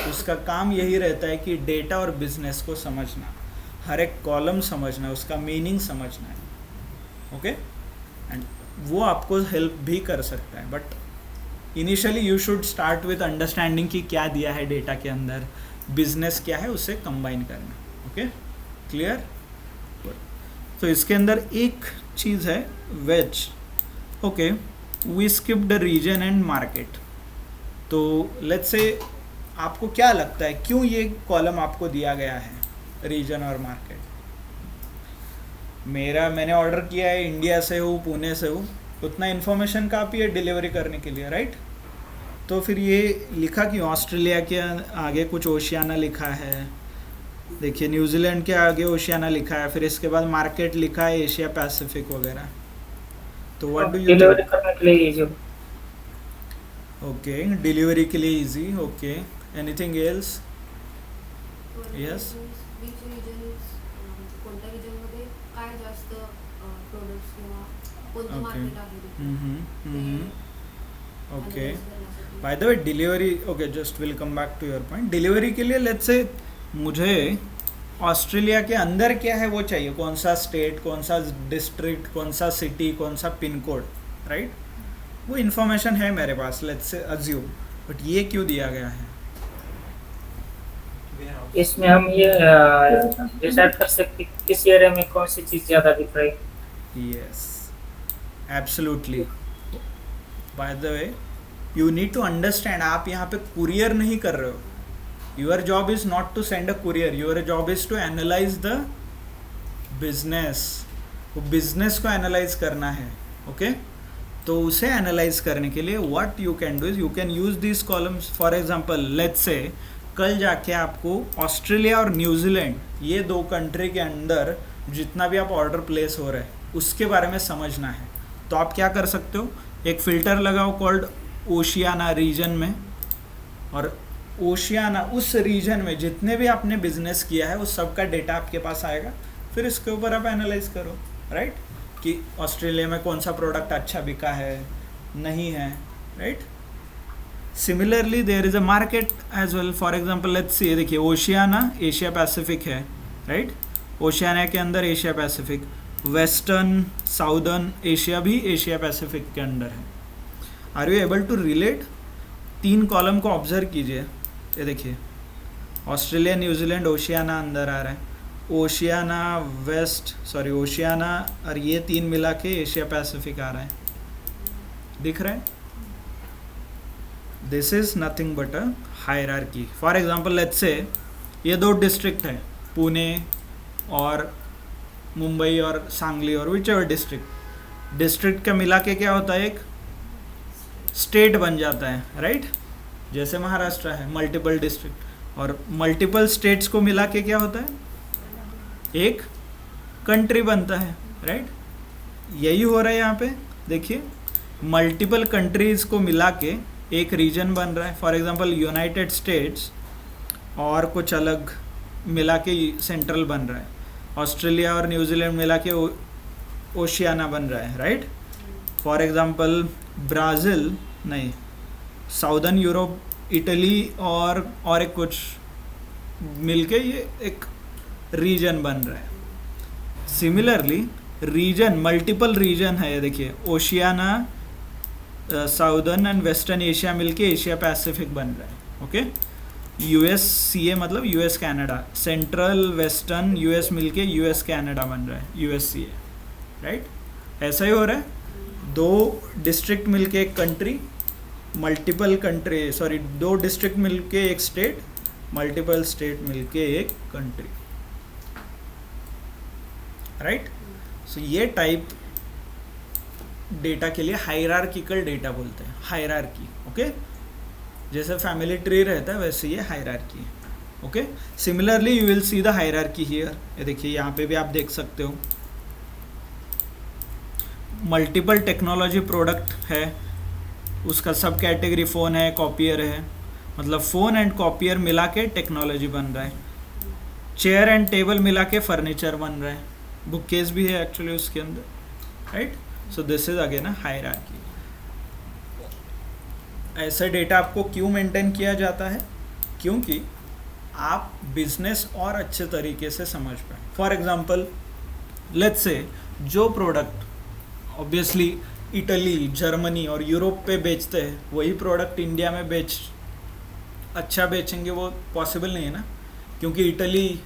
उसका काम यही रहता है कि डेटा और बिजनेस को समझना, हर एक कॉलम समझना, उसका मीनिंग समझना है, ओके? एंड वो आपको हेल्प भी कर सकता है, but initially you should start with understanding कि क्या दिया है डेटा के अंदर, बिजनेस क्या है, उससे कंबाइन करना, ओके? क्लियर? तो इसके अंदर एक चीज़ है वेज, okay? We skip the region and market. तो लेट्स से आपको क्या लगता है क्यों ये कॉलम आपको दिया गया है, रीजन और मार्केट? मैंने ऑर्डर किया है, इंडिया से हूँ, पुणे से हूँ, उतना इन्फॉर्मेशन काफ़ी है डिलीवरी करने के लिए, राइट? तो फिर ये लिखा कि ऑस्ट्रेलिया के आगे कुछ ओशियाना लिखा है, देखिए न्यूजीलैंड के आगे ओशियाना लिखा है, फिर इसके बाद मार्केट लिखा है एशिया पैसिफिक वगैरह। तो व्हाट डू यू डिलीवरी करने के लिए इजी। ओके, डिलीवरी के लिए easy, okay. Anything else? Yes. Which region is कोणत्या region मध्ये काय जास्त products किंवा कोणतं Okay. market आहे तिथे? ओके। analyze करण्यासाठी. By the way delivery, okay, just will come back to your point. Delivery के लिए लेट्स से मुझे ऑस्ट्रेलिया के अंदर क्या है वो चाहिए, कौन सा स्टेट, कौन सा डिस्ट्रिक्ट, कौन सा सिटी, कौन सा पिन कोड, राइट? वो इन्फॉर्मेशन है मेरे पास, लेट्स से अज्यूम, बट ये क्यों दिया गया है? इसमें हम ये डिसाइड कर सकते हैं किस एरिया में कौन सी चीज़ ज़्यादा दिख रही है। Yes, absolutely. By the way, you need to understand, आप यहाँ पे कुरियर नहीं कर रहे हो. Your job is not to send a courier. Your job is to analyze the business. वो business को analyze करना है, okay? तो उसे analyze करने के लिए what you can do is you can use these columns. For example, let's say कल जाके आपको ऑस्ट्रेलिया और न्यूजीलैंड, ये दो कंट्री के अंदर जितना भी आप ऑर्डर प्लेस हो रहा है उसके बारे में समझना है, तो आप क्या कर सकते हो, एक फ़िल्टर लगाओ कॉल्ड ओशियाना रीजन में, और ओशियाना उस रीजन में जितने भी आपने बिजनेस किया है उस सब का डेटा आपके पास आएगा, फिर इसके ऊपर आप एनालाइज करो, राइट? कि ऑस्ट्रेलिया में कौन सा प्रोडक्ट अच्छा बिका है, नहीं है, right? Similarly there is a market as well. For example let's see, देखिए ओशियाना एशिया पैसिफिक है, राइट? ओशियाना के अंदर Asia Pacific, western southern Asia भी एशिया पैसिफिक के अंदर है. Are you able to relate? 3 column को ऑब्जर्व कीजिए, ये देखिए ऑस्ट्रेलिया न्यूजीलैंड ओशियाना अंदर आ रहा है, ओशियाना ओशियाना और ये 3 मिला के एशिया पैसिफिक आ रहा है, दिख रहा है? This is nothing but a hierarchy. For example let's say ये 2 डिस्ट्रिक्ट है, पुणे और मुंबई और सांगली और विच एवर डिस्ट्रिक्ट का मिला के क्या होता है, एक स्टेट बन जाता है, राइट? जैसे महाराष्ट्र है, मल्टीपल डिस्ट्रिक्ट, और मल्टीपल स्टेट्स को मिला के क्या होता है, एक कंट्री बनता है, राइट? यही हो रहा है यहाँ पे, देखिए मल्टीपल कंट्रीज़ को मिला के एक रीजन बन रहा है. फॉर एग्जांपल यूनाइटेड स्टेट्स और कुछ अलग मिला के सेंट्रल बन रहा है, ऑस्ट्रेलिया और न्यूजीलैंड मिला के ओशियाना बन रहा है, राइट? फॉर एग्जांपल ब्राज़ील नहीं, साउदर्न यूरोप इटली और एक कुछ मिलके ये एक रीजन बन रहा है. सिमिलरली रीजन, मल्टीपल रीजन है, ये देखिए Oceania, southern and western Asia मिलके एशिया पैसिफिक बन रहा है. ओके, यूएससीए मतलब US Canada, central western US मिलके यूएस कनाडा बन रहा है, यूएससीए. राइट, ऐसा ही हो रहा है. 2 डिस्ट्रिक्ट मिलके एक country, multiple country, sorry 2 district मिलके एक स्टेट, मल्टीपल स्टेट मिलके एक कंट्री. राइट, सो ये टाइप डेटा के लिए हायरार्किकल डेटा बोलते हैं. हायरार्की. ओके, जैसे फैमिली ट्री रहता है वैसे ये हायरार्की है. Okay, similarly you will see the hierarchy here. ये देखिए यहाँ पे भी आप देख सकते हो. मल्टीपल टेक्नोलॉजी प्रोडक्ट है, उसका सब कैटेगरी फ़ोन है, कॉपियर है, मतलब फ़ोन एंड कॉपियर मिला के टेक्नोलॉजी बन रहा है. चेयर एंड टेबल मिला के फर्नीचर बन रहा है. बुक केस भी है एक्चुअली उसके अंदर. Right, so this is again a hierarchy. ऐसा डेटा आपको क्यों मेंटेन किया जाता है? क्योंकि आप बिजनेस और अच्छे तरीके से समझ पाए. फॉर एग्जांपल लेट्स से जो प्रोडक्ट ऑब्वियसली इटली, जर्मनी और यूरोप पे बेचते हैं वही प्रोडक्ट इंडिया में अच्छा बेचेंगे वो पॉसिबल नहीं है ना. क्योंकि इटली,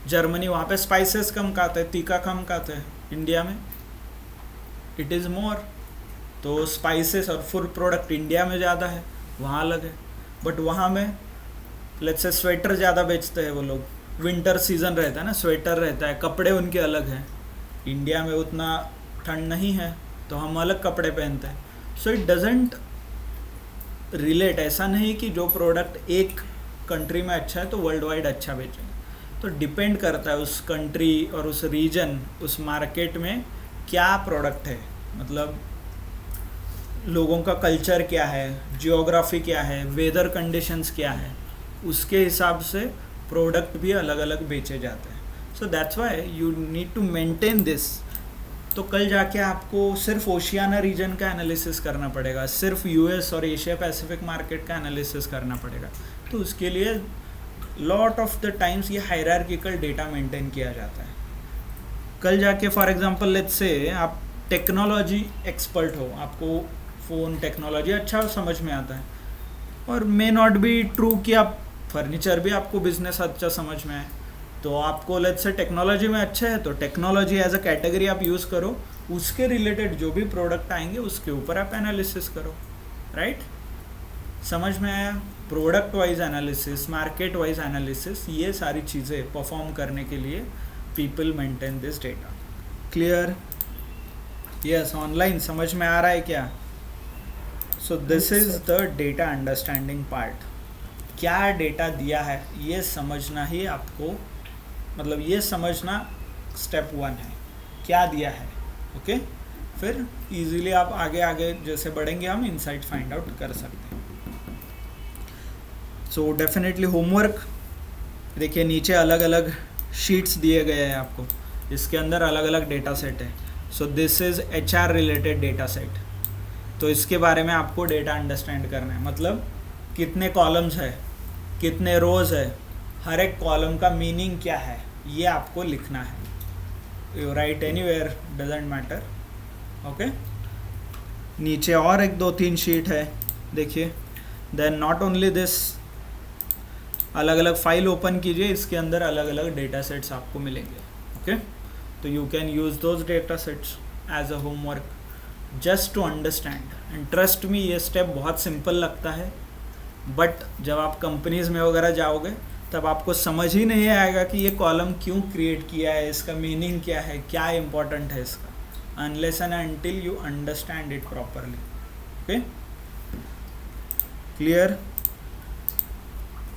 जर्मनी वहाँ पे स्पाइसेस कम खाते हैं, तीखा कम खाते हैं. इंडिया में इट इज़ मोर, तो स्पाइसेस और फूड प्रोडक्ट इंडिया में ज़्यादा है, वहाँ अलग है. बट वहाँ में लेट्स से स्वेटर ज़्यादा बेचते हैं वो लोग. विंटर सीजन रहता है ना, स्वेटर रहता है, कपड़े उनके अलग हैं. इंडिया में उतना ठंड नहीं है तो हम अलग कपड़े पहनते हैं. So it doesn't relate. ऐसा नहीं कि जो प्रोडक्ट एक कंट्री में अच्छा है तो वर्ल्ड वाइड अच्छा बेचेंगे. तो डिपेंड करता है उस कंट्री और उस रीजन, उस मार्केट में क्या प्रोडक्ट है, मतलब लोगों का कल्चर क्या है, जियोग्राफी क्या है, वेदर कंडीशंस क्या है, उसके हिसाब से प्रोडक्ट भी अलग अलग बेचे जाते हैं. So that's why you need to maintain this. तो कल जाके आपको सिर्फ ओशियाना रीजन का एनालिसिस करना पड़ेगा, सिर्फ यूएस और एशिया पैसिफिक मार्केट का एनालिसिस करना पड़ेगा. तो उसके लिए लॉट ऑफ द टाइम्स ये हायरार्किकल डेटा मेंटेन किया जाता है. कल जाके फॉर एग्जांपल लेट्स से आप टेक्नोलॉजी एक्सपर्ट हो, आपको फ़ोन टेक्नोलॉजी अच्छा समझ में आता है, और मे नॉट बी ट्रू कि आप फर्नीचर भी आपको बिजनेस अच्छा समझ में आए. तो आपको लेट्स से टेक्नोलॉजी में अच्छा है तो टेक्नोलॉजी एज अ कैटेगरी आप यूज़ करो, उसके रिलेटेड जो भी प्रोडक्ट आएंगे उसके ऊपर आप एनालिसिस करो. राइट, समझ में आया? Product wise analysis, market wise analysis, ये सारी चीज़ें परफॉर्म करने के लिए people maintain this data. Clear? Yes, online समझ में आ रहा है क्या? सो this is the data understanding part. क्या डेटा दिया है ये समझना ही आपको, मतलब ये समझना स्टेप 1 है, क्या दिया है. ओके, फिर इजीली आप आगे आगे जैसे बढ़ेंगे हम इनसाइट फाइंड आउट कर सकते हैं. सो डेफिनेटली होमवर्क देखिए, नीचे अलग अलग शीट्स दिए गए हैं आपको, इसके अंदर अलग अलग डेटा सेट है. सो this is HR related data set. तो इसके बारे में आपको डेटा अंडरस्टैंड करना है, मतलब कितने कॉलम्स है, कितने रोज़ है, हर एक कॉलम का मीनिंग क्या है, ये आपको लिखना है. You right anywhere, doesn't matter. Okay, नीचे और 1-2-3 शीट है देखिए. देन नॉट ओनली दिस, अलग अलग फाइल ओपन कीजिए, इसके अंदर अलग अलग डेटा सेट्स आपको मिलेंगे. ओके, तो you can use those data sets as a homework just to understand. And trust me, ये स्टेप बहुत सिंपल लगता है, बट जब आप कंपनीज़ में वगैरह जाओगे तब आपको समझ ही नहीं आएगा कि ये कॉलम क्यों क्रिएट किया है, इसका मीनिंग क्या है, क्या इम्पोर्टेंट है इसका, unless and until you understand it properly. Okay, clear?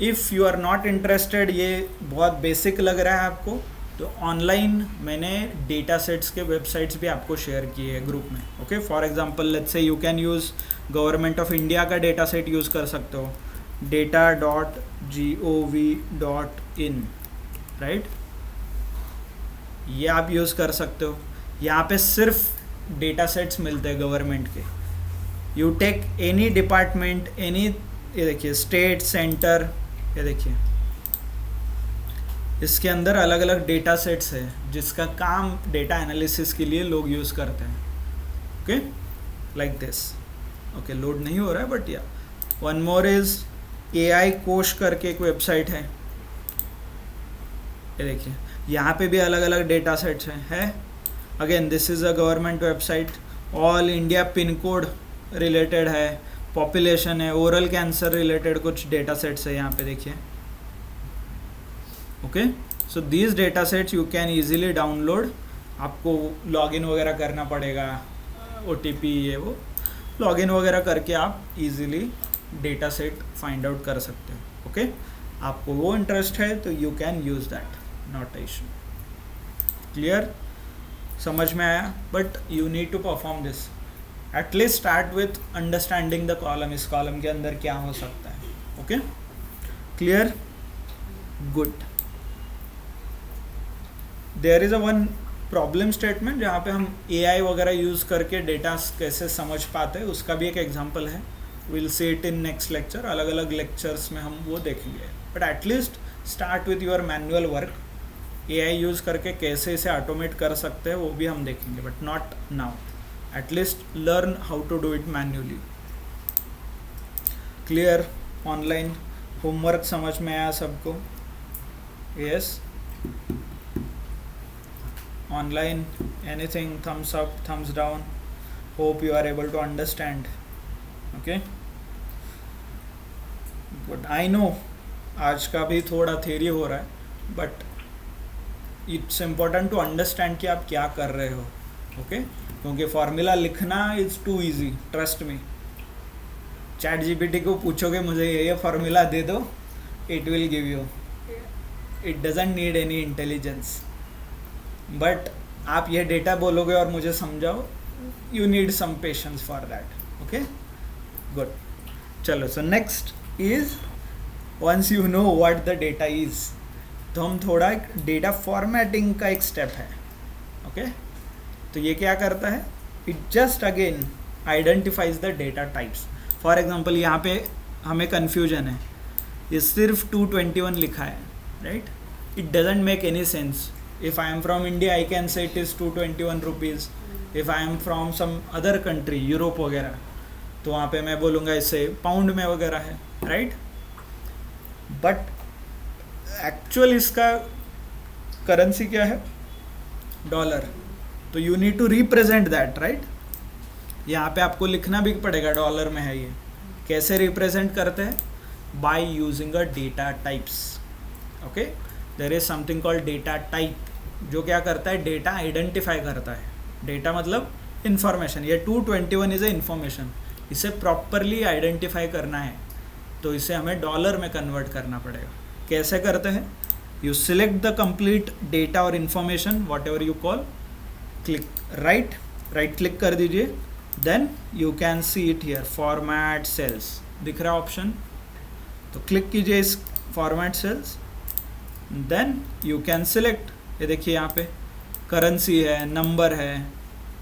If you are not interested, ये बहुत बेसिक लग रहा है आपको, तो ऑनलाइन मैंने डेटा सेट्स के वेबसाइट्स भी आपको शेयर किए हैं ग्रुप में. Okay, for example let's say you can use government of India का डेटा सेट यूज़ कर सकते हो, data.gov.in. राइट, ये आप यूज़ कर सकते हो. यहाँ पे सिर्फ डेटा सेट्स मिलते हैं गवर्नमेंट के. You take any department, any ये देखिए स्टेट सेंटर, ये देखिए इसके अंदर अलग अलग डेटा सेट्स है जिसका काम डेटा एनालिसिस के लिए लोग यूज़ करते हैं. Okay, like this. Okay, load नहीं हो रहा है बट या. वन मोर इज AI कोश करके एक वेबसाइट है. ये देखिए यहाँ पे भी अलग अलग डेटा सेट्स हैं. Again this is a government website. All India pin code related है, पॉपुलेशन है, ओरल कैंसर रिलेटेड कुछ डेटा सेट्स है यहाँ पे देखिए. Okay, so these data sets you can easily download. आपको लॉगिन वगैरह करना पड़ेगा, OTP ये वो, लॉगिन वगैरह करके आप easily data set find out कर सकते हो. ओके, आपको वो इंटरेस्ट है तो you can use that, not a issue. Clear, समझ में आया? But you need to perform this. At least start with understanding the column. इस कॉलम के अंदर क्या हो सकता है. Okay, clear, good. There is a one problem statement जहाँ पे हम AI वगैरह यूज़ करके डेटा कैसे समझ पाते हैं, उसका भी एक एग्जांपल है. Will see it in next lecture. अलग अलग लेक्चर्स में हम वो देखेंगे. But at least start with your manual work. AI use करके कैसे इसे ऑटोमेट कर सकते हैं वो भी हम देखेंगे, but not now. At least learn how to do it manually. Clear? Online homework समझ में आया सबको? Yes. Online, anything, thumbs up, thumbs down. Hope you are able to understand. Okay, but I know आज का भी थोड़ा theory हो रहा है, but it's important to understand कि आप क्या कर रहे हो. Okay, क्योंकि फॉर्मूला लिखना is too easy, trust me. ChatGPT को पूछोगे मुझे ये फॉर्मूला दे दो, it will give you. It doesn't need any intelligence. But आप ये डेटा बोलोगे और मुझे समझाओ, you need some patience for that. Okay, good. चलो, so next is once you know what the data is, तो हम थोड़ा डेटा फॉर्मेटिंग का एक स्टेप है. ओके, तो ये क्या करता है? It just again identifies the data types. For example यहाँ पे हमें कन्फ्यूजन है, ये सिर्फ 221 लिखा है, right? It doesn't make any sense. If I am from India, I can say it is 221 rupees. If I am from some other country, Europe वगैरह, तो वहाँ पे मैं बोलूँगा इसे पाउंड में वगैरह है, राइट? बट एक्चुअल इसका करेंसी क्या है? डॉलर. तो you need to represent that, right? यहाँ पे आपको लिखना भी पड़ेगा डॉलर में है ये. कैसे रिप्रेजेंट करते हैं? By using a data types. Okay, there is something called data type, जो क्या करता है? डेटा आइडेंटिफाई करता है. डेटा मतलब इंफॉर्मेशन. ये 221 इज़ ए इंफॉर्मेशन. इसे प्रॉपरली आइडेंटिफाई करना है तो इसे हमें डॉलर में कन्वर्ट करना पड़ेगा. कैसे करते हैं? You select the complete data और information, whatever you call, click right click कर दीजिए. Then you can see it here, format cells दिख रहा है ऑप्शन, तो क्लिक कीजिए इस format cells. Then you can select. ये देखिए यहाँ पे करेंसी है, नंबर है,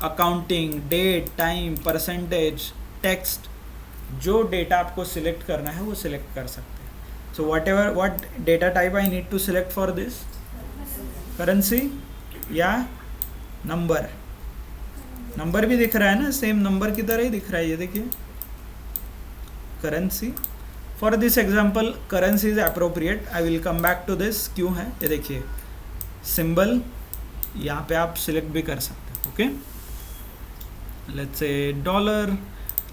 accounting, date, time, percentage, text. जो डेटा आपको सिलेक्ट करना है वो सिलेक्ट कर सकते हैं. So what data type I need to select for this? Currency या नंबर? नंबर भी दिख रहा है ना, सेम नंबर की तरह ही दिख रहा है. ये देखिए currency. For this example currency is appropriate. I will come back to this. क्यों है? ये देखिए सिंबल यहाँ पे आप सिलेक्ट भी कर सकते हैं. Okay, let's say dollar,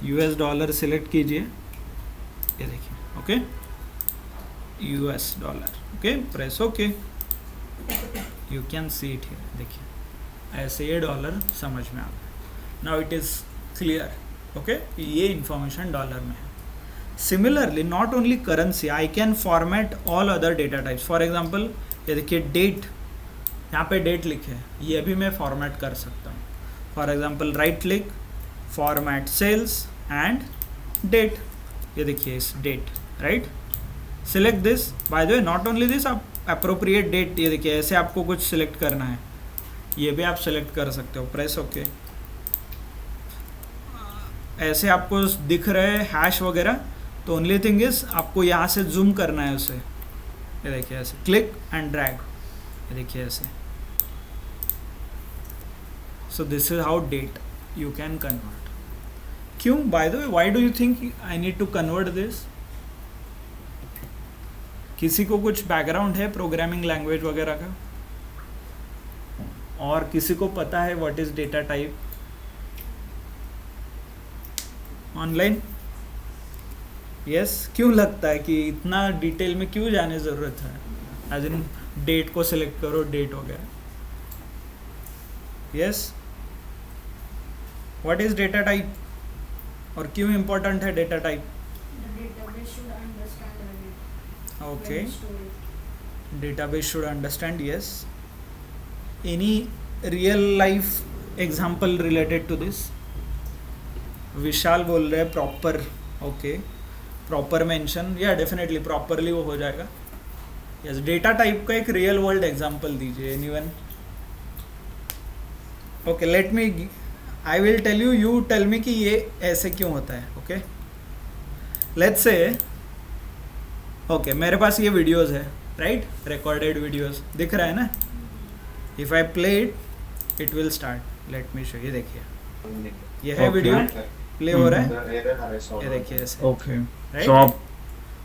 US dollar select कीजिए. ये देखिए, okay, US dollar. Okay, press okay. You can see it here. देखिए ऐसे ये डॉलर समझ में आ गया. Now it is clear. Okay, ये इंफॉर्मेशन डॉलर में है. Similarly, not only currency, I can format all other data types. For example, ये देखिए डेट, यहाँ पे डेट लिखे है, ये भी मैं फॉर्मेट कर सकता हूँ. For example right click, format cells and date. ये देखिए इस date, right? Select this. By the way not only this, आप अप्रोप्रिएट डेट, ये देखिए ऐसे आपको कुछ सिलेक्ट करना है, ये भी आप सिलेक्ट कर सकते हो. Press okay. ऐसे आपको दिख रहे हैश वगैरह, तो ओनली थिंग इज आपको यहाँ से जूम करना है उसे, ये देखिए ऐसे क्लिक एंड ड्रैग, ये देखिए ऐसे. So this is how date you can convert. क्यों, by the way, why do you think I need to convert this? किसी को कुछ बैकग्राउंड है प्रोग्रामिंग लैंग्वेज वगैरह का, और किसी को पता है what is data type online? Yes, क्यों लगता है कि इतना डिटेल में क्यों जाने ज़रूरत है? एज इन डेट को सिलेक्ट करो, डेट हो गया. Yes, what is data type और क्यों इम्पोर्टेंट है data type? Okay, database should understand. Yes, any real life example related to this? Vishal बोल रहे हैं प्रॉपर. ओके, प्रॉपर मेंशन, या डेफिनेटली प्रॉपरली वो हो जाएगा. यस, डेटा टाइप का एक रियल वर्ल्ड एग्जांपल दीजिए anyone. Okay, let me, I will tell you, you tell me कि ये ऐसे क्यों होता है. ओके, लेट्स से, ओके, मेरे पास ये वीडियोस है, राइट, रिकॉर्डेड वीडियोस दिख रहा है ना. If I play it, it will start. Let me show. ये देखिए, ये है वीडियो प्ले हो रहा है, ये देखिए ऐसे. Okay. Right? So आप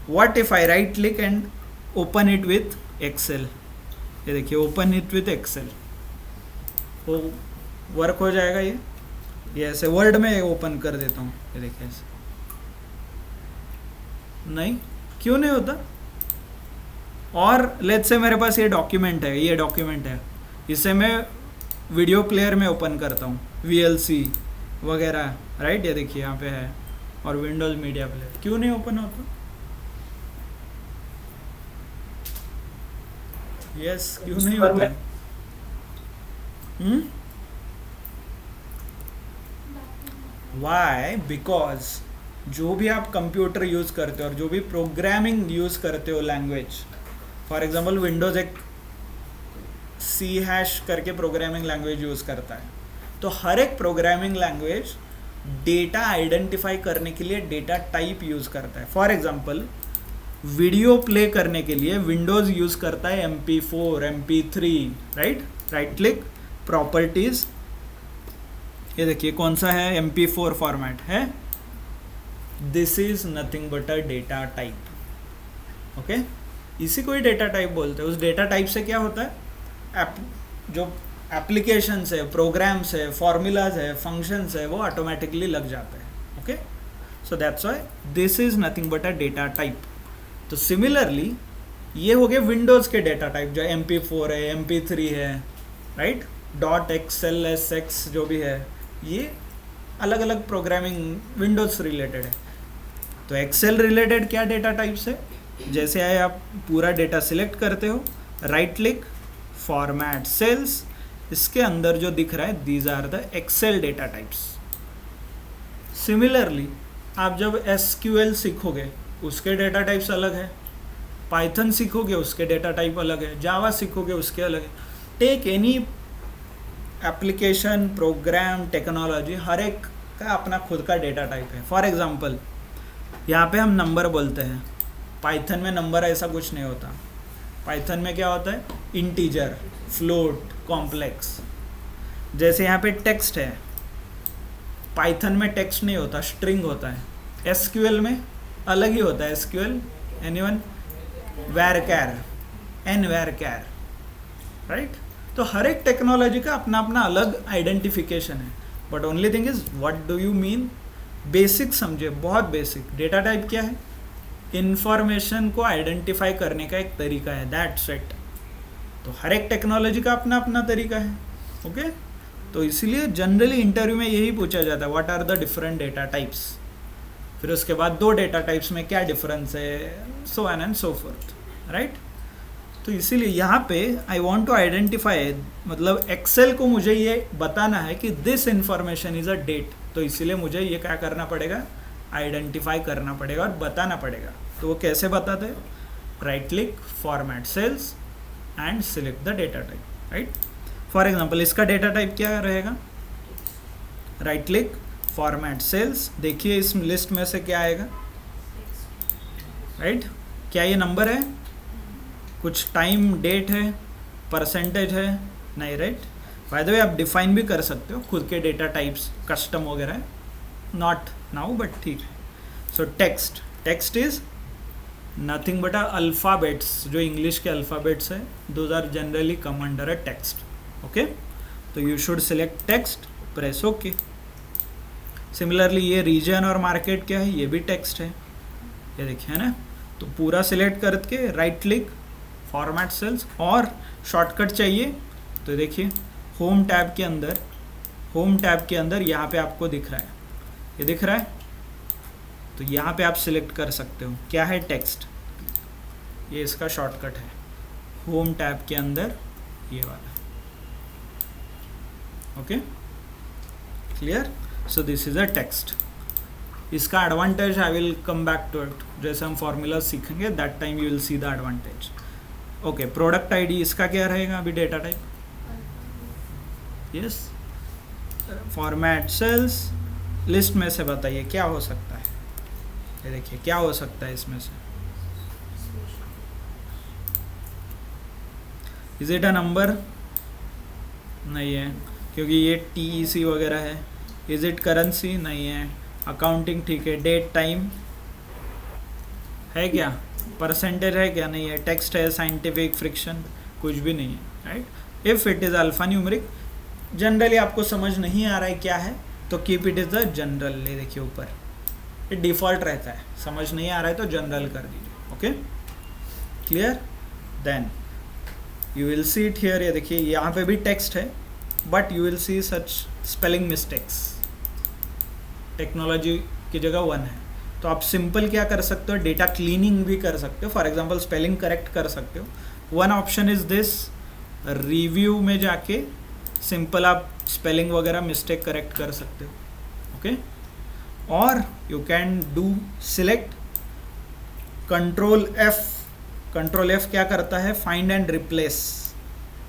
What if I right click and open it with Excel? ये देखिए, open it with Excel, वो वर्क हो जाएगा. ये ऐसे वर्ड में ओपन कर देता हूँ, ये देखिए ऐसे. नहीं, क्यों नहीं होता? और लेट्स से मेरे पास ये डॉक्यूमेंट है, ये डॉक्यूमेंट है, इसे मैं वीडियो प्लेयर में ओपन करता हूँ, VLC वगैरह, राइट. ये देखिए यहाँ पे है, और विंडोज मीडिया प्लेयर, क्यों नहीं ओपन होता? यस, क्यों नहीं होता? वाई? बिकॉज जो भी आप कंप्यूटर यूज करते हो और जो भी प्रोग्रामिंग यूज करते हो लैंग्वेज, फॉर एग्जांपल विंडोज एक C# करके प्रोग्रामिंग लैंग्वेज यूज करता है, तो हर एक प्रोग्रामिंग लैंग्वेज डेटा आइडेंटिफाई करने के लिए डेटा टाइप यूज करता है. फॉर एग्जांपल वीडियो प्ले करने के लिए विंडोज यूज करता है MP4, MP3, right. Right click, properties, ये देखिए कौन सा है, MP4 फॉर्मेट है. This is nothing but a data type. Okay, इसी को ही डेटा टाइप बोलते हैं. उस डेटा टाइप से क्या होता है, जो एप्लीकेशंस है, प्रोग्राम्स है, फॉर्मूलाज है, फंक्शंस है, वो ऑटोमेटिकली लग जाते हैं. Okay, so that's why this is nothing but a data type. तो सिमिलरली ये हो गए विंडोज़ के डेटा टाइप, जो MP4 है, MP3 है, राइट. .xlsx जो भी है, ये अलग अलग प्रोग्रामिंग विंडोज़ रिलेटेड है. तो एक्सेल रिलेटेड क्या डेटा टाइप्स है? जैसे आए आप पूरा डेटा सिलेक्ट करते हो, राइट क्लिक, फॉर्मेट सेल्स, इसके अंदर जो दिख रहा है, these are the Excel data types. Similarly आप जब SQL सीखोगे, उसके डेटा टाइप्स अलग है. पाइथन सीखोगे, उसके डेटा टाइप अलग है. जावा सीखोगे, उसके अलग है. Take any application, program, technology, हर एक का अपना खुद का डेटा टाइप है. फॉर एग्जांपल यहाँ पे हम नंबर बोलते हैं, पाइथन में नंबर ऐसा कुछ नहीं होता. पाइथन में क्या होता है, इंटीजर, फ्लोट, कॉम्प्लेक्स. जैसे यहाँ पे टेक्स्ट है, पाइथन में टेक्स्ट नहीं होता, स्ट्रिंग होता है. SQL में अलग ही होता है. SQL, anyone? varchar, nvarchar, right. तो हर एक टेक्नोलॉजी का अपना अपना अलग आइडेंटिफिकेशन है. But only thing is what do you mean. Basic समझे, बहुत बेसिक. डेटा टाइप क्या है? इंफॉर्मेशन को आइडेंटिफाई करने का एक तरीका है, दैट्स इट. तो हर एक टेक्नोलॉजी का अपना अपना तरीका है. ओके, तो इसलिए जनरली इंटरव्यू में यही पूछा जाता है, what are the different data types. फिर उसके बाद दो डेटा टाइप्स में क्या डिफरेंस है, so on and so forth, right. तो इसीलिए यहाँ पे आई वांट टू आइडेंटिफाई, मतलब एक्सेल को मुझे ये बताना है कि this information is a date. तो इसीलिए मुझे ये क्या करना पड़ेगा, आइडेंटिफाई करना पड़ेगा और बताना पड़ेगा. तो वो कैसे बताते हैं? Right click, format cells and select the data type, right. For example इसका डेटा टाइप क्या रहेगा? Right click, format sales. देखिए इस लिस्ट में से क्या आएगा? राइट? क्या ये नंबर है? कुछ टाइम डेट है, परसेंटेज है? नहीं, राइट? बाय द वे आप डिफाइन भी कर सकते हो खुद के डेटा टाइप्स, कस्टम वगैरह, नॉट नाउ बट ठीक है। So text is nothing but alphabets, जो इंग्लिश के अल्फ़ाबेट्स है, those are generally come under a text. Okay, तो you should select text, press okay. Similarly ये रीजन और मार्केट क्या है, ये भी टेक्स्ट है, ये देखिए, है ना? तो पूरा सिलेक्ट करके राइट क्लिक, फॉर्मेट सेल्स, और शॉर्टकट चाहिए तो देखिए होम टैब के अंदर यहाँ पे आपको दिख रहा है, ये दिख रहा है, तो यहाँ पे आप सिलेक्ट कर सकते हो क्या है, टेक्स्ट। ये इसका शॉर्टकट है, होम टैब के अंदर ये वाला। Okay, clear? So this is a text. इसका advantage I will come back to it, जैसे हम फॉर्मूला सीखेंगे that time you will see the advantage. Okay, product ID इसका क्या रहेगा अभी, data type? Yes, format cells, list में से बताइए क्या हो सकता है, ये देखिए क्या हो सकता है इसमें से। Is it a number? नहीं है, क्योंकि ये TEC वगैरह है। Is it currency? नहीं है। अकाउंटिंग ठीक है। डेट टाइम है क्या? परसेंटेज है क्या? नहीं है। टेक्स्ट है, साइंटिफिक, फ्रिक्शन, कुछ भी नहीं है, right? If it is alpha numeric, generally आपको समझ नहीं आ रहा है क्या है तो keep it is the general, ले देखिए ऊपर, ये डिफ़ॉल्ट रहता है, समझ नहीं आ रहा है तो जनरल कर दीजिए। Okay, clear? Then you will see it here, ये देखिए यहाँ पे भी टेक्स्ट है but you will see such spelling mistakes, technology की जगह 1 है। तो आप सिंपल क्या कर सकते हो, डेटा क्लीनिंग भी कर सकते हो, फॉर एग्जांपल स्पेलिंग करेक्ट कर सकते हो। One option is this, review में जाके सिंपल आप स्पेलिंग वगैरह मिस्टेक करेक्ट कर सकते हो। ओके, और you can do select control F क्या करता है, find and replace.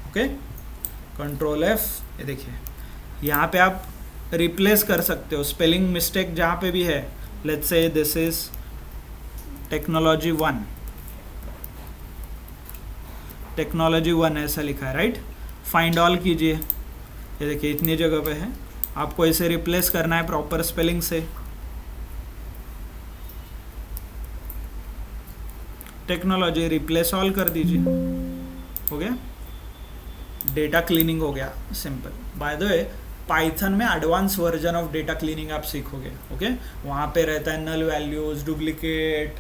Okay, control F, ये देखिए यहाँ पे आप रिप्लेस कर सकते हो स्पेलिंग मिस्टेक जहाँ पे भी है। Let's say this is technology 1 ऐसा लिखा है, राइट? फाइंड ऑल कीजिए, ये देखिए इतनी जगह पे है, आपको इसे रिप्लेस करना है प्रॉपर स्पेलिंग से। टेक्नोलॉजी रिप्लेस ऑल कर दीजिए, हो गया, डेटा क्लीनिंग हो गया, simple. By the way Python में advance version of data cleaning आप सीखोगे। ओके, वहाँ पे रहता है नल वैल्यूज, डुप्लीकेट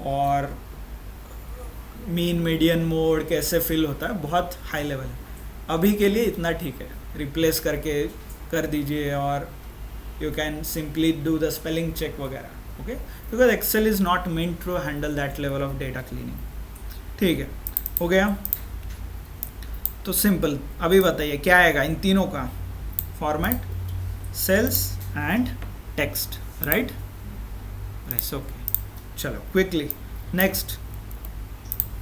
और मीन मीडियन मोड कैसे फिल होता है, बहुत हाई लेवल है। अभी के लिए इतना ठीक है, रिप्लेस करके कर दीजिए और you can simply do the spelling check वगैरह। Okay, because Excel is not meant to handle that level of data cleaning. ठीक है, हो गया। तो सिंपल, अभी बताइए क्या आएगा इन तीनों का, format, cells and text, right? Yes, okay, चलो क्विकली नेक्स्ट।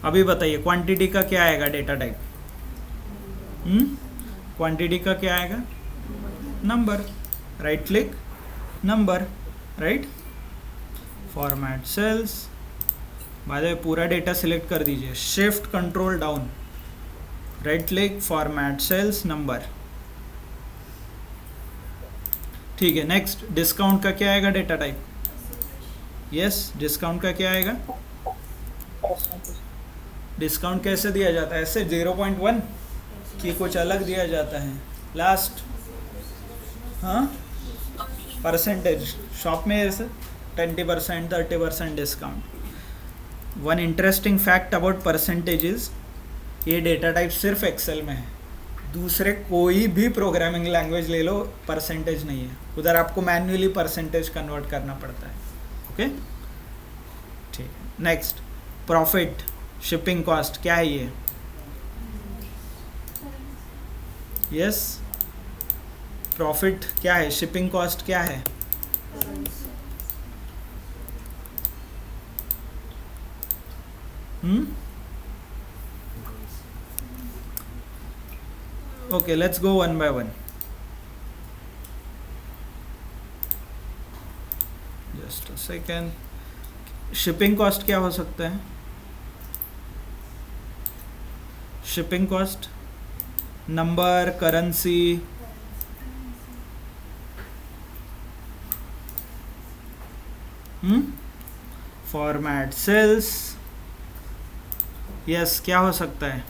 अभी बताइए क्वांटिटी का क्या आएगा डेटा टाइप? क्वांटिटी का क्या आएगा? Number, right click, number, right? Format cells, bye the वे पूरा डेटा सिलेक्ट कर दीजिए, shift control down, right click, format sales, number. ठीक है, नेक्स्ट डिस्काउंट का क्या आएगा डेटा टाइप? यस, डिस्काउंट का क्या आएगा? डिस्काउंट कैसे दिया जाता है? ऐसे 0.1 की कुछ अलग दिया जाता है लास्ट? हाँ, परसेंटेज शॉप में ऐसे 20%, 30% discount. One interesting fact about percentages, ये डेटा टाइप सिर्फ एक्सेल में है, दूसरे कोई भी प्रोग्रामिंग लैंग्वेज ले लो परसेंटेज नहीं है, उधर आपको मैन्युअली परसेंटेज कन्वर्ट करना पड़ता है। ओके, ठीक है। नेक्स्ट, प्रॉफिट, शिपिंग कॉस्ट, क्या है ये? यस, प्रॉफिट क्या है, शिपिंग कॉस्ट क्या है? Okay, let's go one by one. Just a second. Shipping cost क्या हो सकता है? Shipping cost, number, currency, format, cells, yes क्या हो सकता है?